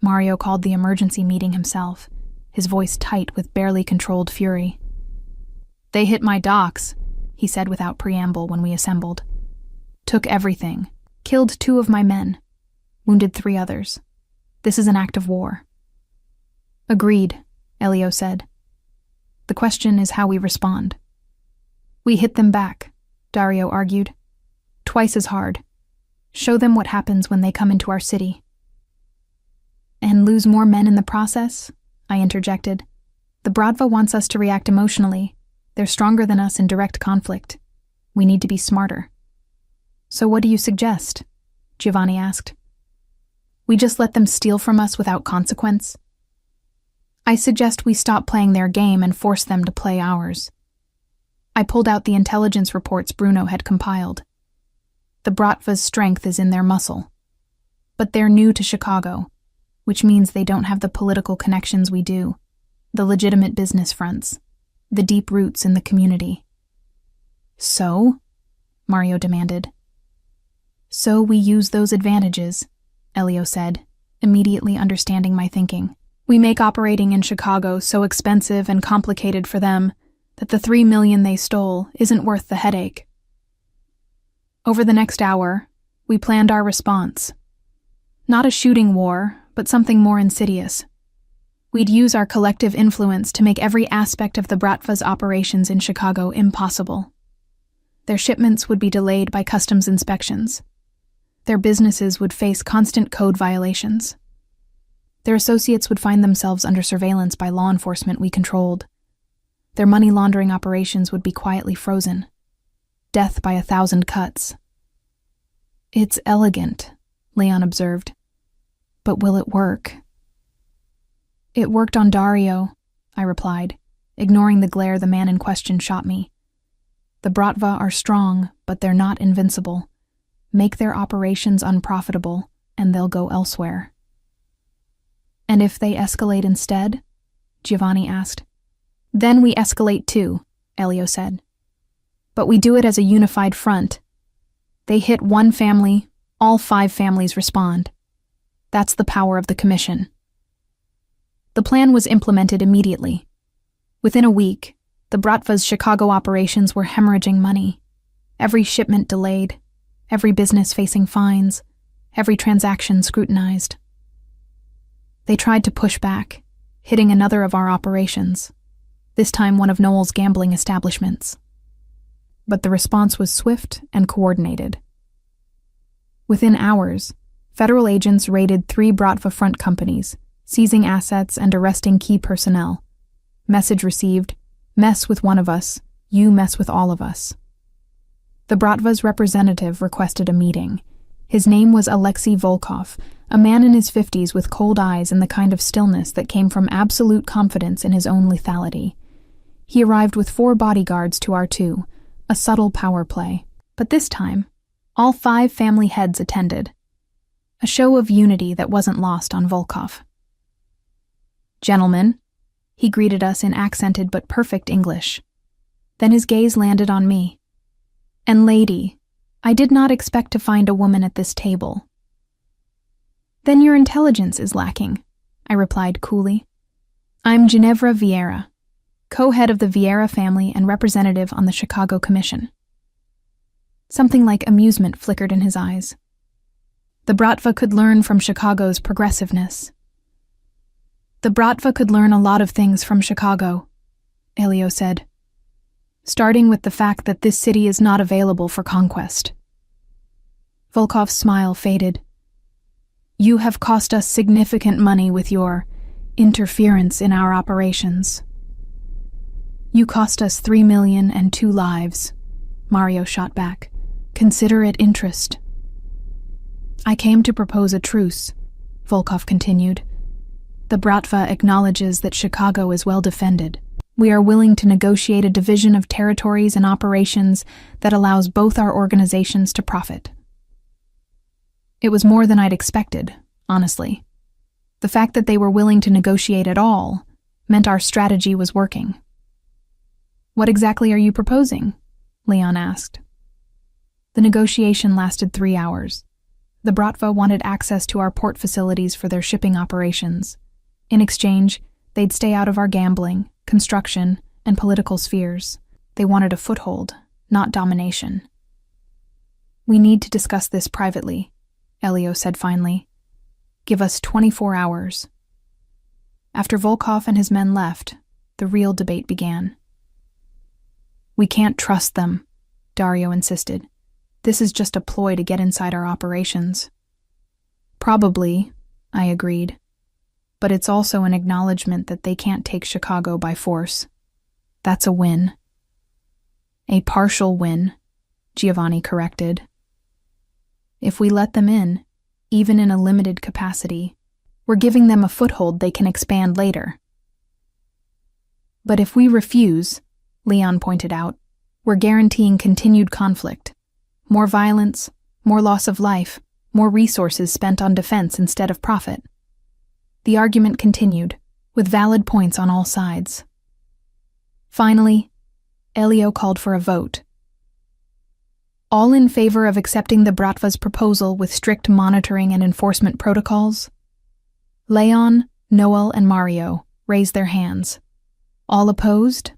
Mario called the emergency meeting himself, his voice tight with barely controlled fury. "They hit my docks," he said without preamble when we assembled. "Took everything, killed 2 of my men, wounded 3 others. This is an act of war." "Agreed," Elio said. "The question is how we respond." "We hit them back," Dario argued. "Twice as hard. Show them what happens when they come into our city." "And lose more men in the process?" I interjected. "The Bratva wants us to react emotionally. They're stronger than us in direct conflict. We need to be smarter." "So what do you suggest?" Giovanni asked. "We just let them steal from us without consequence?" "I suggest we stop playing their game and force them to play ours." I pulled out the intelligence reports Bruno had compiled. The Bratva's strength is in their muscle. But they're new to Chicago, which means they don't have the political connections we do, the legitimate business fronts, the deep roots in the community. "So?" Mario demanded. "So we use those advantages," Elio said, immediately understanding my thinking. "We make operating in Chicago so expensive and complicated for them that the $3 million they stole isn't worth the headache." Over the next hour, we planned our response. Not a shooting war, but something more insidious. We'd use our collective influence to make every aspect of the Bratva's operations in Chicago impossible. Their shipments would be delayed by customs inspections. Their businesses would face constant code violations. Their associates would find themselves under surveillance by law enforcement we controlled. Their money laundering operations would be quietly frozen. Death by 1,000 cuts. "It's elegant," Leon observed. "But will it work?" "It worked on Dario," I replied, ignoring the glare the man in question shot me. "The Bratva are strong, but they're not invincible. Make their operations unprofitable, and they'll go elsewhere." "And if they escalate instead?" Giovanni asked. "Then we escalate too," Elio said. "But we do it as a unified front. They hit one family, all 5 families respond. That's the power of the Commission." The plan was implemented immediately. Within a week, the Bratva's Chicago operations were hemorrhaging money. Every shipment delayed, every business facing fines, every transaction scrutinized. They tried to push back, hitting another of our operations, this time one of Noel's gambling establishments. But the response was swift and coordinated. Within hours, federal agents raided 3 Bratva front companies, seizing assets and arresting key personnel. Message received: "Mess with one of us, you mess with all of us." The Bratva's representative requested a meeting. His name was Alexei Volkov, a man in his 50s with cold eyes and the kind of stillness that came from absolute confidence in his own lethality. He arrived with 4 bodyguards to our 2, a subtle power play. But this time, all 5 family heads attended. A show of unity that wasn't lost on Volkov. "Gentlemen," he greeted us in accented but perfect English. Then his gaze landed on me. "And lady, I did not expect to find a woman at this table." "Then your intelligence is lacking," I replied coolly. "I'm Ginevra Vieira, co-head of the Vieira family and representative on the Chicago Commission." Something like amusement flickered in his eyes. The Bratva could learn from Chicago's progressiveness. "The Bratva could learn a lot of things from Chicago," Elio said, "starting with the fact that this city is not available for conquest." Volkov's smile faded. You have cost us significant money with your interference in our operations. You cost us 3 million and 2 lives, Mario shot back. Consider it interest. I came to propose a truce, Volkov continued. The Bratva acknowledges that Chicago is well defended. We are willing to negotiate a division of territories and operations that allows both our organizations to profit. It was more than I'd expected, honestly. The fact that they were willing to negotiate at all meant our strategy was working. What exactly are you proposing? Leon asked. The negotiation lasted 3 hours. The Bratva wanted access to our port facilities for their shipping operations. In exchange, they'd stay out of our gambling, construction, and political spheres. They wanted a foothold, not domination. We need to discuss this privately, Elio said finally. Give us 24 hours. After Volkov and his men left, the real debate began. We can't trust them, Dario insisted. This is just a ploy to get inside our operations. Probably, I agreed. But it's also an acknowledgement that they can't take Chicago by force. That's a win. A partial win, Giovanni corrected. If we let them in, even in a limited capacity, we're giving them a foothold they can expand later. But if we refuse, Leon pointed out, we're guaranteeing continued conflict. More violence, more loss of life, more resources spent on defense instead of profit. The argument continued, with valid points on all sides. Finally, Elio called for a vote. All in favor of accepting the Bratva's proposal with strict monitoring and enforcement protocols? Leon, Noel, and Mario raised their hands. All opposed?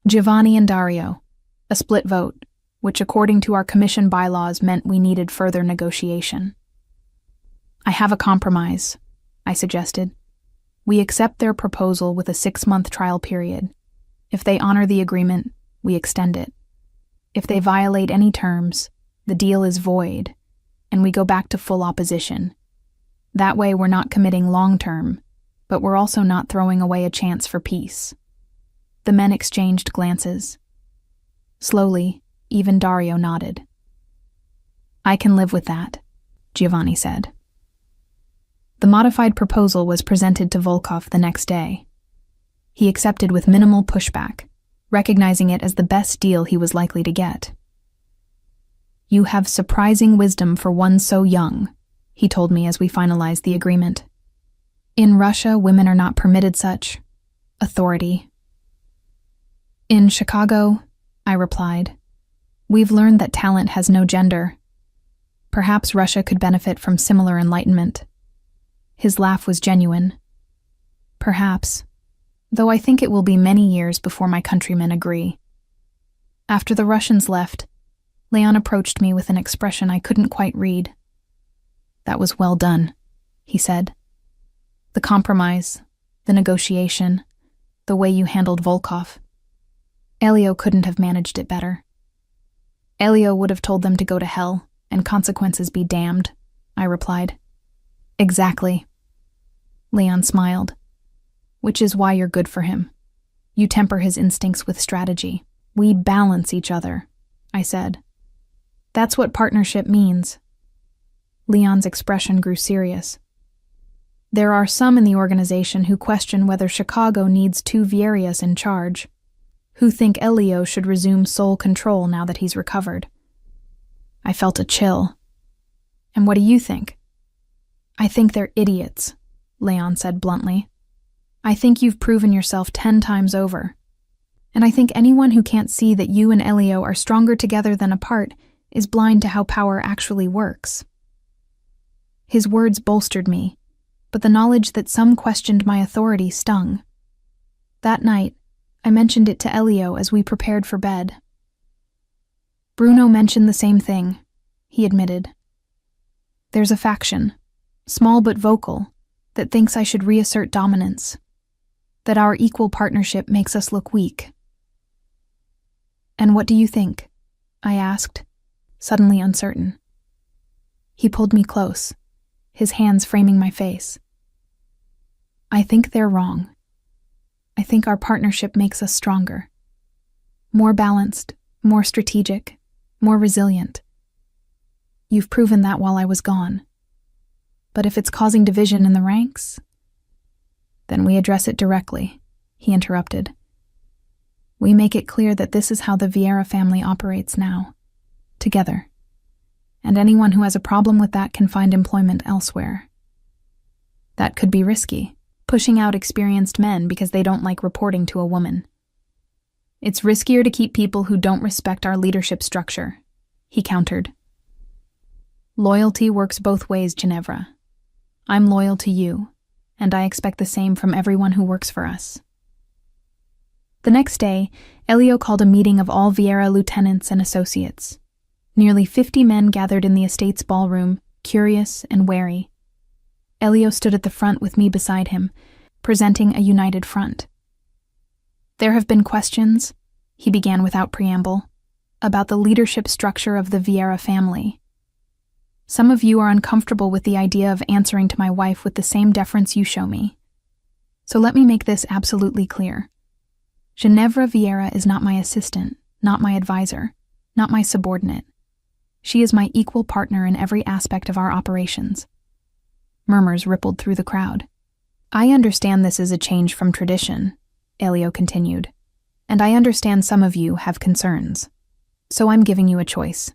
Giovanni and Dario. A split vote, which according to our commission bylaws meant we needed further negotiation. I have a compromise, I suggested. We accept their proposal with a 6-month trial period. If they honor the agreement, we extend it. If they violate any terms, the deal is void, and we go back to full opposition. That way we're not committing long-term, but we're also not throwing away a chance for peace. The men exchanged glances. Slowly, even Dario nodded. I can live with that, Giovanni said. The modified proposal was presented to Volkov the next day. He accepted with minimal pushback, recognizing it as the best deal he was likely to get. You have surprising wisdom for one so young, he told me as we finalized the agreement. In Russia, women are not permitted such authority. In Chicago, I replied, we've learned that talent has no gender. Perhaps Russia could benefit from similar enlightenment. His laugh was genuine. Perhaps, though I think it will be many years before my countrymen agree. After the Russians left, Leon approached me with an expression I couldn't quite read. That was well done, he said. The compromise, the negotiation, the way you handled Volkov. Elio couldn't have managed it better. Elio would have told them to go to hell, and consequences be damned, I replied. Exactly. Leon smiled. Which is why you're good for him. You temper his instincts with strategy. We balance each other, I said. That's what partnership means. Leon's expression grew serious. There are some in the organization who question whether Chicago needs 2 Vierias in charge, who think Elio should resume sole control now that he's recovered. I felt a chill. And what do you think? I think they're idiots, Leon said bluntly. I think you've proven yourself 10 times over. And I think anyone who can't see that you and Elio are stronger together than apart is blind to how power actually works. His words bolstered me, but the knowledge that some questioned my authority stung. That night, I mentioned it to Elio as we prepared for bed. Bruno mentioned the same thing, he admitted. There's a faction, small but vocal, that thinks I should reassert dominance, that our equal partnership makes us look weak. And what do you think? I asked, suddenly uncertain. He pulled me close, his hands framing my face. I think they're wrong. I think our partnership makes us stronger. More balanced, more strategic, more resilient. You've proven that while I was gone. But if it's causing division in the ranks, then we address it directly, he interrupted. We make it clear that this is how the Vieira family operates now, together. And anyone who has a problem with that can find employment elsewhere. That could be risky, pushing out experienced men because they don't like reporting to a woman. It's riskier to keep people who don't respect our leadership structure, he countered. Loyalty works both ways, Ginevra. I'm loyal to you, and I expect the same from everyone who works for us. The next day, Elio called a meeting of all Vieira lieutenants and associates. Nearly 50 men gathered in the estate's ballroom, curious and wary. Elio stood at the front with me beside him, presenting a united front. There have been questions, he began without preamble, about the leadership structure of the Vieira family. Some of you are uncomfortable with the idea of answering to my wife with the same deference you show me. So let me make this absolutely clear. Ginevra Vieira is not my assistant, not my advisor, not my subordinate. She is my equal partner in every aspect of our operations. Murmurs rippled through the crowd. I understand this is a change from tradition, Elio continued, and I understand some of you have concerns. So I'm giving you a choice.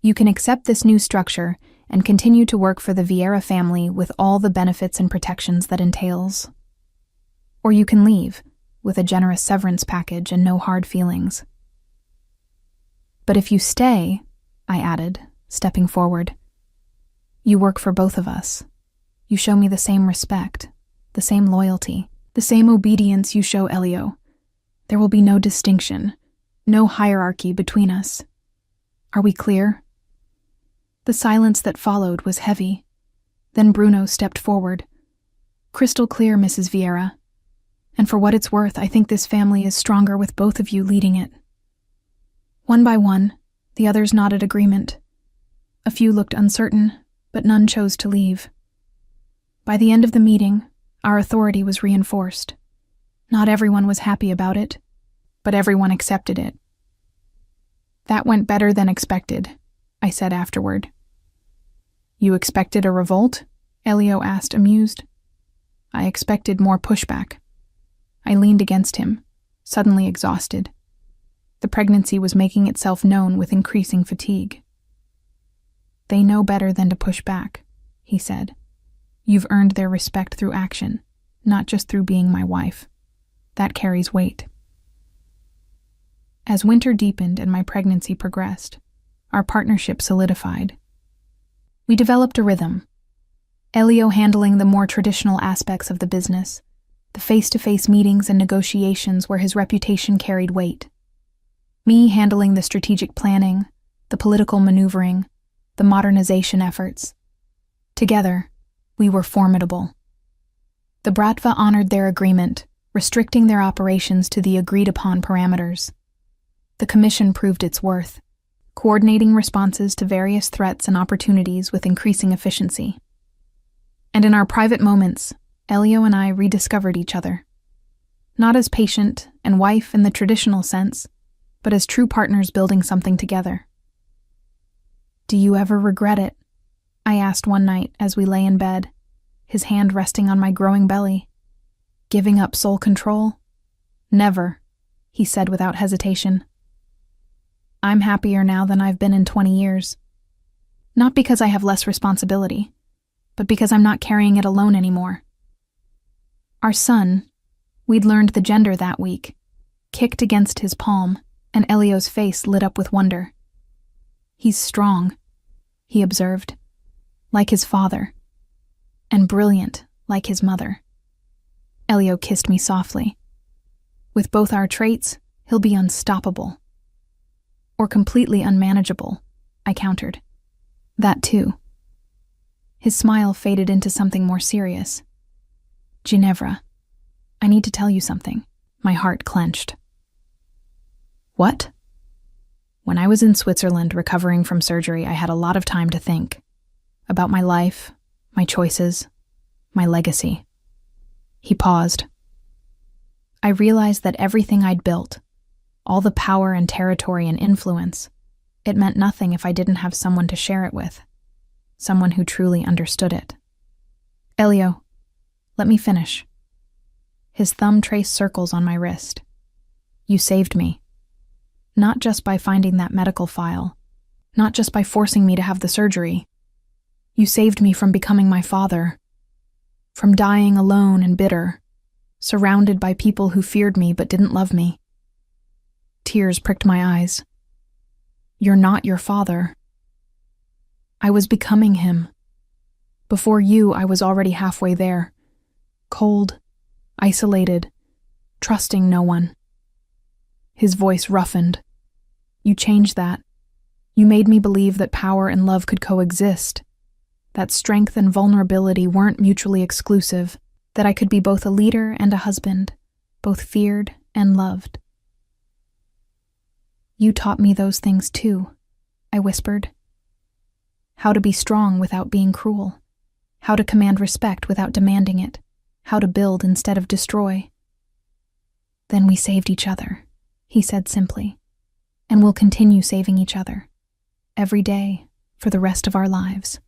You can accept this new structure and continue to work for the Vieira family with all the benefits and protections that entails. Or you can leave, with a generous severance package and no hard feelings. But if you stay, I added, stepping forward, you work for both of us. You show me the same respect, the same loyalty, the same obedience you show Elio. There will be no distinction, no hierarchy between us. Are we clear? The silence that followed was heavy. Then Bruno stepped forward. Crystal clear, Mrs. Vieira. And for what it's worth, I think this family is stronger with both of you leading it. One by one, the others nodded agreement. A few looked uncertain, but none chose to leave. By the end of the meeting, our authority was reinforced. Not everyone was happy about it, but everyone accepted it. That went better than expected, I said afterward. You expected a revolt? Elio asked, amused. I expected more pushback. I leaned against him, suddenly exhausted. The pregnancy was making itself known with increasing fatigue. They know better than to push back, he said. You've earned their respect through action, not just through being my wife. That carries weight. As winter deepened and my pregnancy progressed, our partnership solidified. We developed a rhythm. Elio handling the more traditional aspects of the business, the face-to-face meetings and negotiations where his reputation carried weight. Me handling the strategic planning, the political maneuvering, the modernization efforts. Together, we were formidable. The Bratva honored their agreement, restricting their operations to the agreed-upon parameters. The commission proved its worth, coordinating responses to various threats and opportunities with increasing efficiency. And in our private moments, Elio and I rediscovered each other. Not as patient and wife in the traditional sense, but as true partners building something together. Do you ever regret it? I asked one night as we lay in bed, his hand resting on my growing belly. Giving up sole control? Never, he said without hesitation. I'm happier now than I've been in 20 years. Not because I have less responsibility, but because I'm not carrying it alone anymore. Our son, we'd learned the gender that week, kicked against his palm, and Elio's face lit up with wonder. He's strong, he observed, like his father, and brilliant like his mother. Elio kissed me softly. With both our traits, he'll be unstoppable. Or completely unmanageable, I countered. That too. His smile faded into something more serious. Ginevra, I need to tell you something. My heart clenched. What? When I was in Switzerland recovering from surgery, I had a lot of time to think. About my life, my choices, my legacy. He paused. I realized that everything I'd built, all the power and territory and influence, it meant nothing if I didn't have someone to share it with, someone who truly understood it. Elio, let me finish. His thumb traced circles on my wrist. You saved me. Not just by finding that medical file, not just by forcing me to have the surgery. You saved me from becoming my father, from dying alone and bitter, surrounded by people who feared me but didn't love me. Tears pricked my eyes. You're not your father. I was becoming him. Before you, I was already halfway there. Cold, isolated, trusting no one. His voice roughened. You changed that. You made me believe that power and love could coexist, that strength and vulnerability weren't mutually exclusive, that I could be both a leader and a husband, both feared and loved. You taught me those things too, I whispered. How to be strong without being cruel, how to command respect without demanding it, how to build instead of destroy. Then we saved each other, he said simply, and we'll continue saving each other, every day, for the rest of our lives.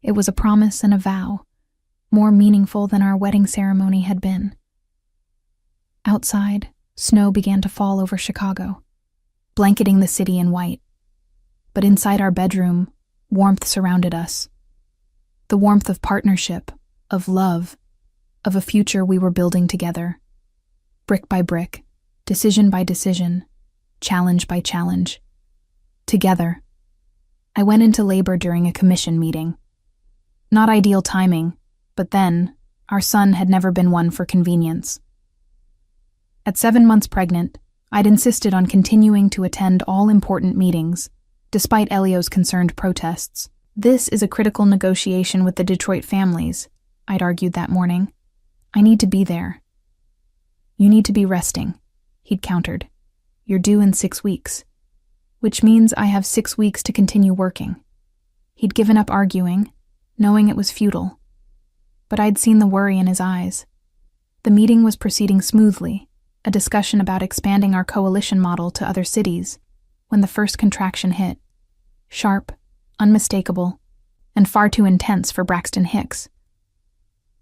It was a promise and a vow, more meaningful than our wedding ceremony had been. Outside, snow began to fall over Chicago, blanketing the city in white. But inside our bedroom, warmth surrounded us. The warmth of partnership, of love, of a future we were building together. Brick by brick, decision by decision, challenge by challenge. Together. I went into labor during a commission meeting. Not ideal timing, but then, our son had never been one for convenience. At 7 months pregnant, I'd insisted on continuing to attend all important meetings, despite Elio's concerned protests. This is a critical negotiation with the Detroit families, I'd argued that morning. I need to be there. You need to be resting, he'd countered. You're due in 6 weeks, which means I have 6 weeks to continue working. He'd given up arguing, knowing it was futile. But I'd seen the worry in his eyes. The meeting was proceeding smoothly, a discussion about expanding our coalition model to other cities, when the first contraction hit. Sharp, unmistakable, and far too intense for Braxton Hicks.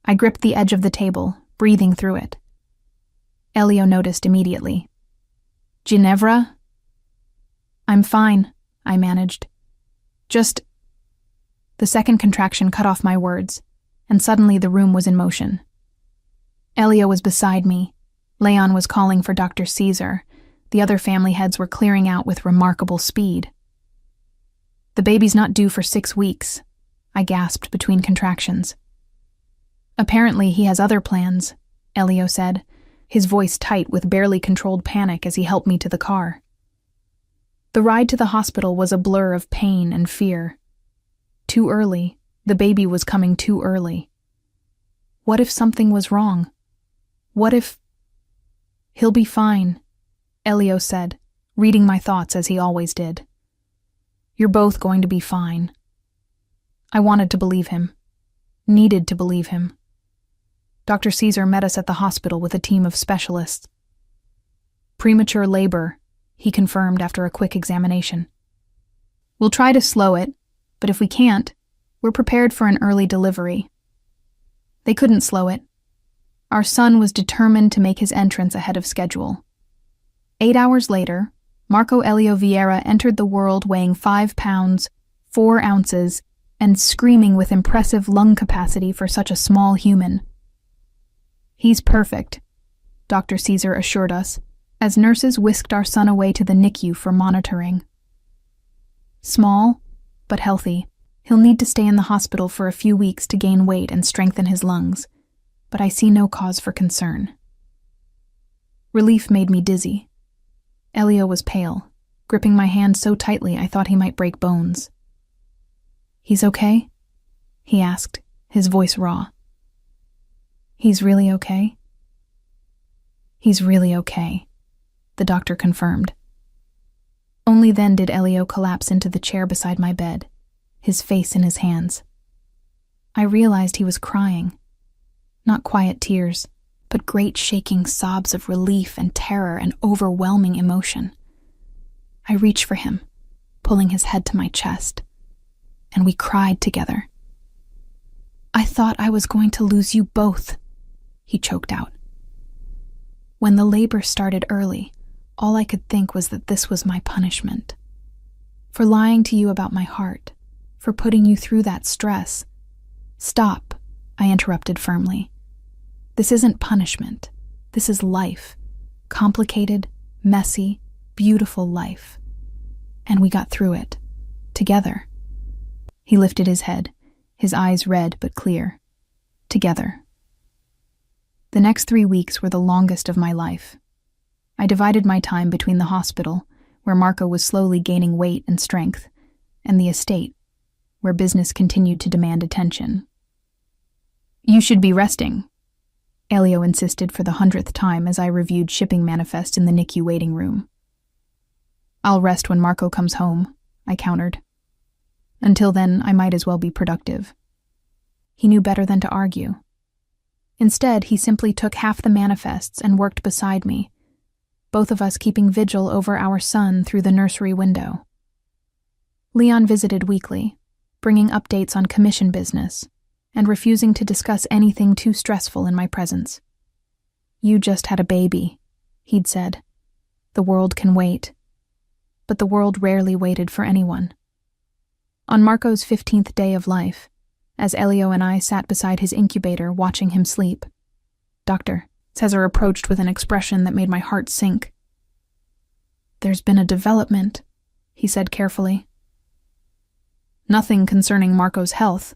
I gripped the edge of the table, breathing through it. Elio noticed immediately. Ginevra? I'm fine, I managed. Just... The second contraction cut off my words, and suddenly the room was in motion. Elio was beside me. Leon was calling for Dr. Caesar. The other family heads were clearing out with remarkable speed. The baby's not due for 6 weeks, I gasped between contractions. Apparently he has other plans, Elio said, his voice tight with barely controlled panic as he helped me to the car. The ride to the hospital was a blur of pain and fear. Too early, the baby was coming too early. What if something was wrong? What if... He'll be fine, Elio said, reading my thoughts as he always did. You're both going to be fine. I wanted to believe him. Needed to believe him. Dr. Caesar met us at the hospital with a team of specialists. Premature labor, he confirmed after a quick examination. We'll try to slow it, but if we can't, we're prepared for an early delivery. They couldn't slow it. Our son was determined to make his entrance ahead of schedule. 8 hours later, Marco Elio Vieira entered the world weighing 5 pounds, 4 ounces, and screaming with impressive lung capacity for such a small human. He's perfect, Dr. Caesar assured us, as nurses whisked our son away to the NICU for monitoring. Small, but healthy. He'll need to stay in the hospital for a few weeks to gain weight and strengthen his lungs, but I see no cause for concern. Relief made me dizzy. Elio was pale, gripping my hand so tightly I thought he might break bones. He's okay? He asked, his voice raw. He's really okay? He's really okay, the doctor confirmed. Only then did Elio collapse into the chair beside my bed, his face in his hands. I realized he was crying. Not quiet tears, but great shaking sobs of relief and terror and overwhelming emotion. I reached for him, pulling his head to my chest, and we cried together. "I thought I was going to lose you both," he choked out. When the labor started early, all I could think was that this was my punishment. For lying to you about my heart, for putting you through that stress. "Stop," I interrupted firmly. "This isn't punishment. This is life. Complicated, messy, beautiful life. And we got through it. Together." He lifted his head, his eyes red but clear. Together. The next 3 weeks were the longest of my life. I divided my time between the hospital, where Marco was slowly gaining weight and strength, and the estate, where business continued to demand attention. "You should be resting," Elio insisted for the 100th time as I reviewed shipping manifest in the NICU waiting room. "I'll rest when Marco comes home," I countered. "Until then, I might as well be productive." He knew better than to argue. Instead, he simply took half the manifests and worked beside me, both of us keeping vigil over our son through the nursery window. Leon visited weekly, bringing updates on commission business, and refusing to discuss anything too stressful in my presence. "You just had a baby," he'd said. "The world can wait." But the world rarely waited for anyone. On Marco's 15th day of life, as Elio and I sat beside his incubator watching him sleep, Dr. Cesar approached with an expression that made my heart sink. "There's been a development," he said carefully. "Nothing concerning Marco's health,"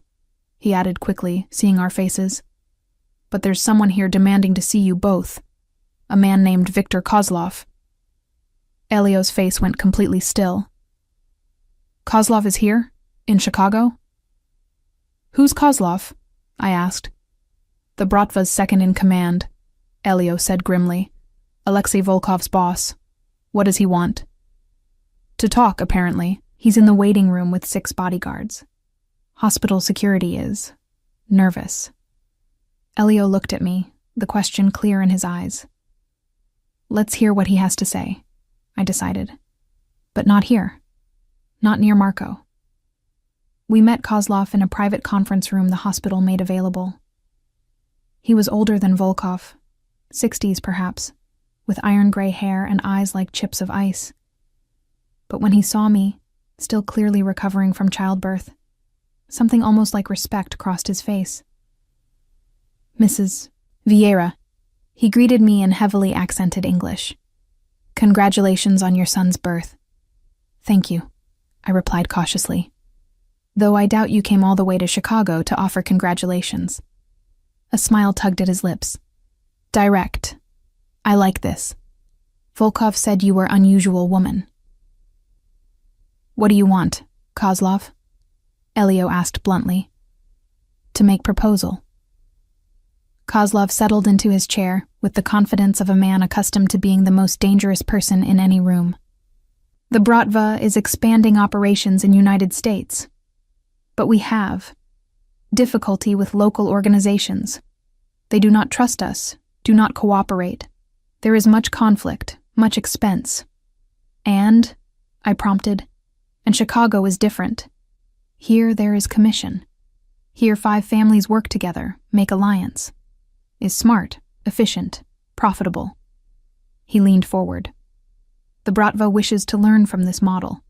he added quickly, seeing our faces. "But there's someone here demanding to see you both. A man named Victor Kozlov." Elio's face went completely still. "Kozlov is here? In Chicago?" "Who's Kozlov?" I asked. "The Bratva's second in command," Elio said grimly. "Alexei Volkov's boss. What does he want?" "To talk, apparently. He's in the waiting room with 6 bodyguards. Hospital security is nervous." Elio looked at me, the question clear in his eyes. "Let's hear what he has to say," I decided. "But not here. Not near Marco." We met Kozlov in a private conference room the hospital made available. He was older than Volkov, 60s perhaps, with iron-gray hair and eyes like chips of ice. But when he saw me, still clearly recovering from childbirth, something almost like respect crossed his face. "Mrs. Vieira," he greeted me in heavily accented English. "Congratulations on your son's birth." "Thank you," I replied cautiously. "Though I doubt you came all the way to Chicago to offer congratulations." A smile tugged at his lips. "Direct. I like this. Volkov said you were unusual woman." "What do you want, Kozlov?" Elio asked bluntly. "To make proposal." Kozlov settled into his chair with the confidence of a man accustomed to being the most dangerous person in any room. "The Bratva is expanding operations in United States. But we have difficulty with local organizations. They do not trust us, do not cooperate. There is much conflict, much expense. And," I prompted, "and Chicago is different. Here there is commission. Here 5 families work together, make alliance. Is smart, efficient, profitable." He leaned forward. "The Bratva wishes to learn from this model,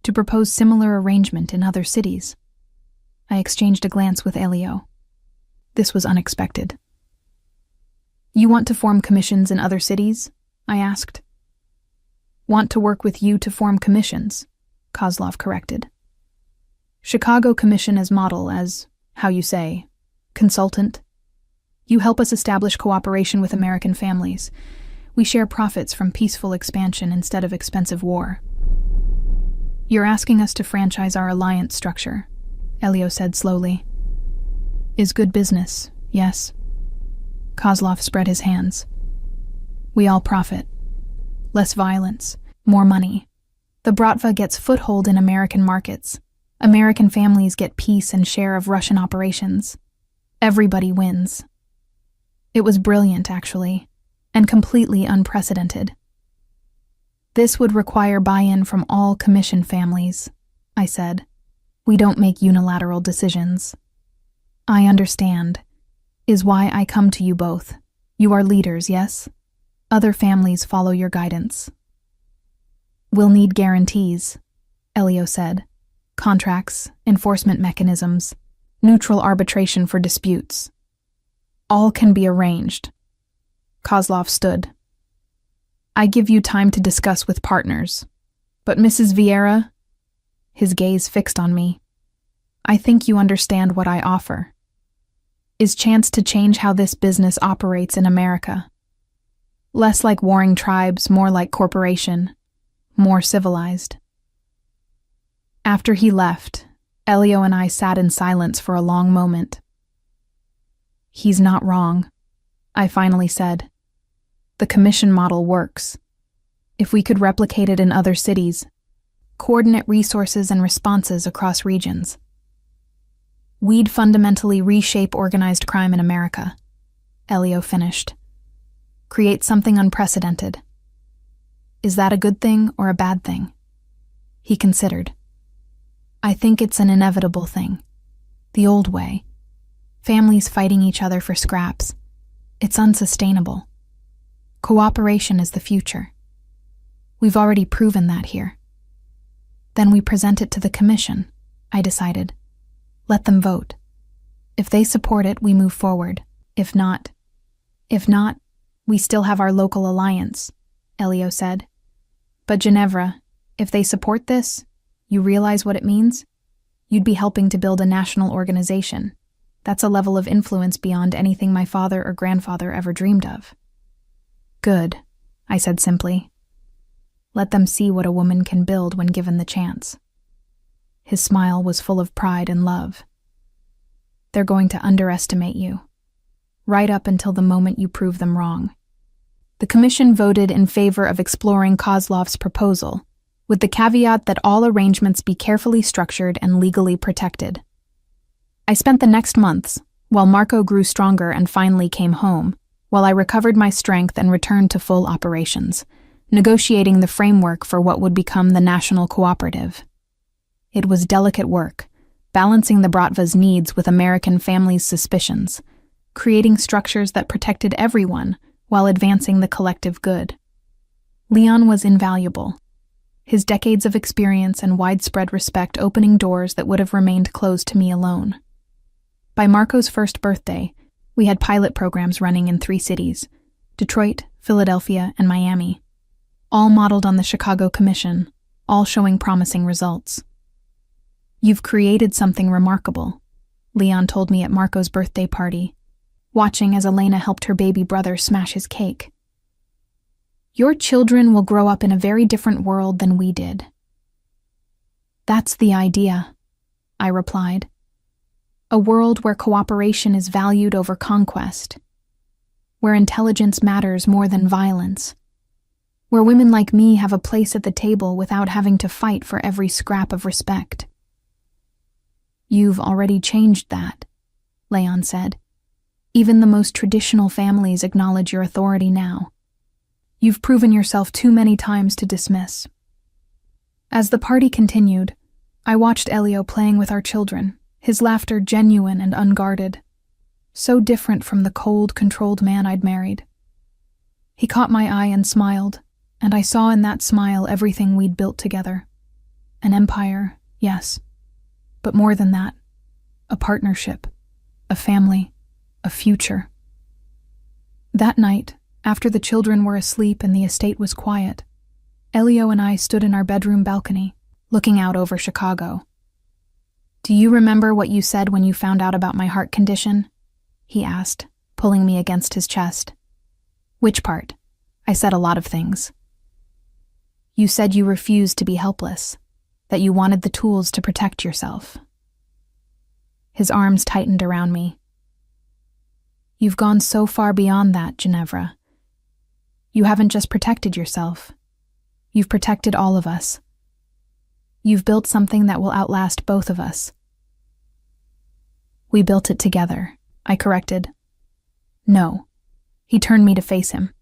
to propose similar arrangement in other cities." I exchanged a glance with Elio. This was unexpected. "You want to form commissions in other cities?" I asked. "Want to work with you to form commissions," Kozlov corrected. "Chicago commission as model, as, how you say, consultant. You help us establish cooperation with American families. We share profits from peaceful expansion instead of expensive war." "You're asking us to franchise our alliance structure," Elio said slowly. "Is good business, yes." Kozlov spread his hands. "We all profit. Less violence, more money. The Bratva gets foothold in American markets. American families get piece and share of Russian operations. Everybody wins. It was brilliant, actually, and completely unprecedented. This would require buy-in from all commission families, I said. We don't make unilateral decisions. I understand. Is why I come to you both. You are leaders, yes? Other families follow your guidance. We'll need guarantees, Elio said. Contracts, enforcement mechanisms, neutral arbitration for disputes. All can be arranged. Kozlov stood. I give you time to discuss with partners. But Mrs. Vieira, his gaze fixed on me, I think you understand what I offer. Is chance to change how this business operates in America. Less like warring tribes, more like corporation, more civilized. After he left, Elio and I sat in silence for a long moment. He's not wrong, I finally said. The commission model works. If we could replicate it in other cities, coordinate resources and responses across regions, we'd fundamentally reshape organized crime in America, Elio finished. Create something unprecedented. Is that a good thing or a bad thing? He considered. I think it's an inevitable thing. The old way. Families fighting each other for scraps. It's unsustainable. Cooperation is the future. We've already proven that here. Then we present it to the commission, I decided. Let them vote. If they support it, we move forward. If not, we still have our local alliance, Elio said. But Ginevra, if they support this, you realize what it means? You'd be helping to build a national organization. That's a level of influence beyond anything my father or grandfather ever dreamed of. Good, I said simply. Let them see what a woman can build when given the chance. His smile was full of pride and love. They're going to underestimate you, right up until the moment you prove them wrong. The commission voted in favor of exploring Kozlov's proposal, with the caveat that all arrangements be carefully structured and legally protected. I spent the next months, while Marco grew stronger and finally came home, while I recovered my strength and returned to full operations, negotiating the framework for what would become the National Cooperative. It was delicate work, balancing the Bratva's needs with American families' suspicions, creating structures that protected everyone while advancing the collective good. Leon was invaluable, his decades of experience and widespread respect opening doors that would have remained closed to me alone. By Marco's first birthday, we had pilot programs running in 3 cities, Detroit, Philadelphia, and Miami, all modeled on the Chicago Commission, all showing promising results. You've created something remarkable, Leon told me at Marco's birthday party, watching as Elena helped her baby brother smash his cake. Your children will grow up in a very different world than we did. That's the idea, I replied. A world where cooperation is valued over conquest, where intelligence matters more than violence, where women like me have a place at the table without having to fight for every scrap of respect. You've already changed that, Leon said. Even the most traditional families acknowledge your authority now. You've proven yourself too many times to dismiss. As the party continued, I watched Elio playing with our children, his laughter genuine and unguarded, so different from the cold, controlled man I'd married. He caught my eye and smiled, and I saw in that smile everything we'd built together. An empire, yes, but more than that, a partnership, a family, a future. That night, after the children were asleep and the estate was quiet, Elio and I stood in our bedroom balcony, looking out over Chicago. Do you remember what you said when you found out about my heart condition? He asked, pulling me against his chest. Which part? I said a lot of things. You said you refused to be helpless, that you wanted the tools to protect yourself. His arms tightened around me. You've gone so far beyond that, Ginevra. You haven't just protected yourself. You've protected all of us. You've built something that will outlast both of us. We built it together, I corrected. No. He turned me to face him.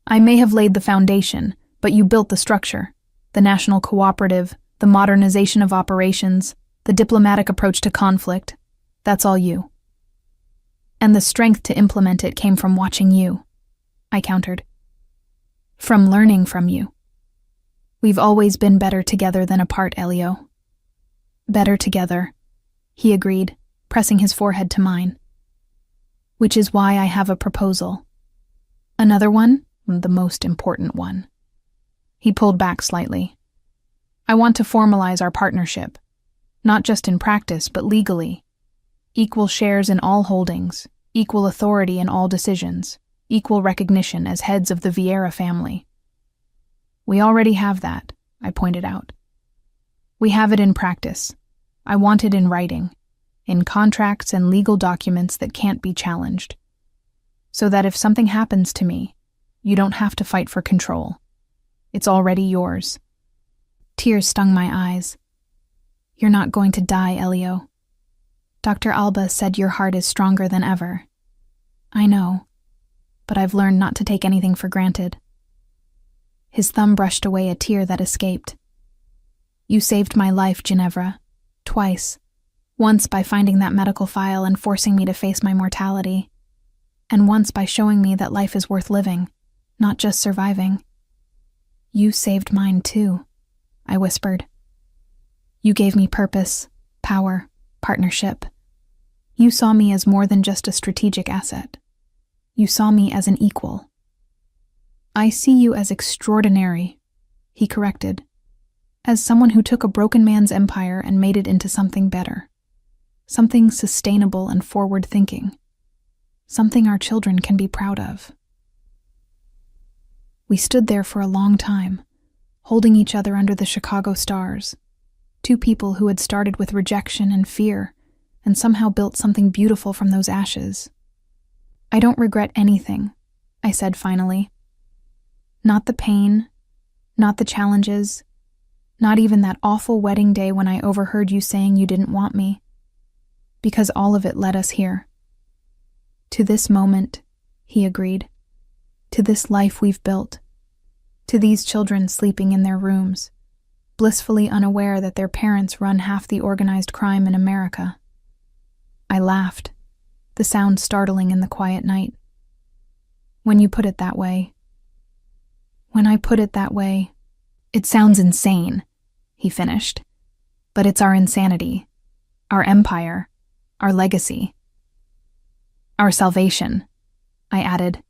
I may have laid the foundation, but you built the structure. The national cooperative, the modernization of operations, the diplomatic approach to conflict. That's all you. And the strength to implement it came from watching you, I countered. From learning from you. We've always been better together than apart, Elio. Better together, he agreed, pressing his forehead to mine. Which is why I have a proposal. Another one? The most important one. He pulled back slightly. I want to formalize our partnership. Not just in practice, but legally. Equal shares in all holdings, equal authority in all decisions, equal recognition as heads of the Vieira family. We already have that, I pointed out. We have it in practice. I want it in writing, in contracts and legal documents that can't be challenged. So that if something happens to me, you don't have to fight for control. It's already yours. Tears stung my eyes. You're not going to die, Elio. Dr. Alba said your heart is stronger than ever. I know, but I've learned not to take anything for granted. His thumb brushed away a tear that escaped. You saved my life, Ginevra. Twice. Once by finding that medical file and forcing me to face my mortality. And once by showing me that life is worth living, not just surviving. You saved mine too, I whispered. You gave me purpose, power, partnership. You saw me as more than just a strategic asset. You saw me as an equal. I see you as extraordinary, he corrected, as someone who took a broken man's empire and made it into something better, something sustainable and forward-thinking, something our children can be proud of. We stood there for a long time, holding each other under the Chicago stars, two people who had started with rejection and fear and somehow built something beautiful from those ashes. I don't regret anything, I said finally. Not the pain, not the challenges, not even that awful wedding day when I overheard you saying you didn't want me, because all of it led us here. To this moment, he agreed, to this life we've built, to these children sleeping in their rooms, blissfully unaware that their parents run half the organized crime in America. I laughed, the sound startling in the quiet night. When you put it that way. When I put it that way, it sounds insane, he finished. But it's our insanity, our empire, our legacy. Our salvation, I added,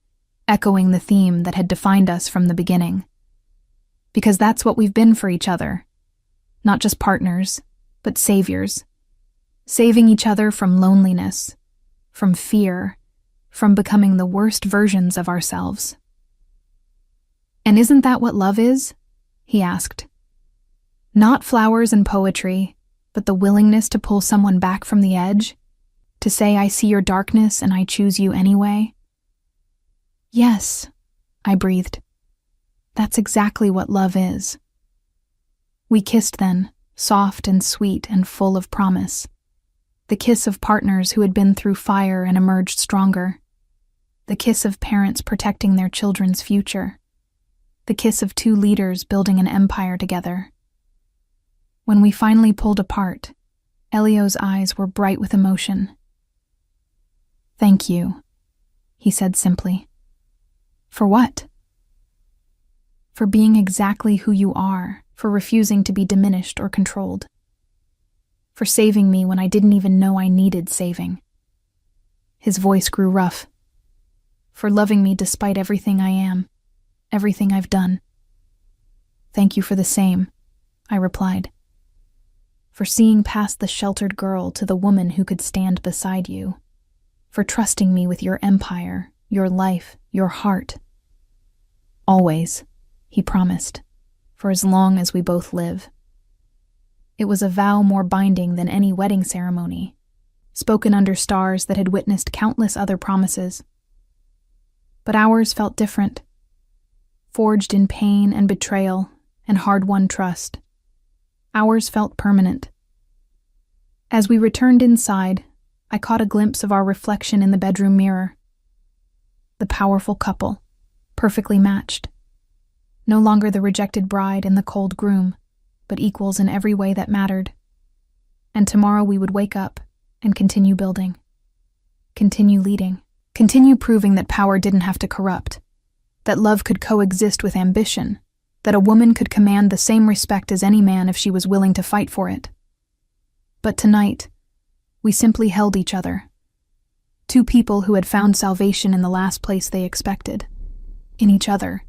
echoing the theme that had defined us from the beginning. Because that's what we've been for each other. Not just partners, but saviors. Saving each other from loneliness, from fear, from becoming the worst versions of ourselves. And isn't that what love is? He asked. Not flowers and poetry, but the willingness to pull someone back from the edge, to say I see your darkness and I choose you anyway. Yes, I breathed. That's exactly what love is. We kissed then, soft and sweet and full of promise. The kiss of partners who had been through fire and emerged stronger. The kiss of parents protecting their children's future. The kiss of two leaders building an empire together. When we finally pulled apart, Elio's eyes were bright with emotion. Thank you, he said simply. For what? For being exactly who you are, for refusing to be diminished or controlled. For saving me when I didn't even know I needed saving. His voice grew rough. For loving me despite everything I am, everything I've done. Thank you for the same, I replied. For seeing past the sheltered girl to the woman who could stand beside you. For trusting me with your empire, your life, your heart. Always, he promised, for as long as we both live. It was a vow more binding than any wedding ceremony, spoken under stars that had witnessed countless other promises. But ours felt different, forged in pain and betrayal and hard-won trust. Ours felt permanent. As we returned inside, I caught a glimpse of our reflection in the bedroom mirror. The powerful couple, perfectly matched. No longer the rejected bride and the cold groom, but equals in every way that mattered. And tomorrow we would wake up and continue building. Continue leading. Continue proving that power didn't have to corrupt. That love could coexist with ambition. That a woman could command the same respect as any man if she was willing to fight for it. But tonight, we simply held each other. Two people who had found salvation in the last place they expected. In each other.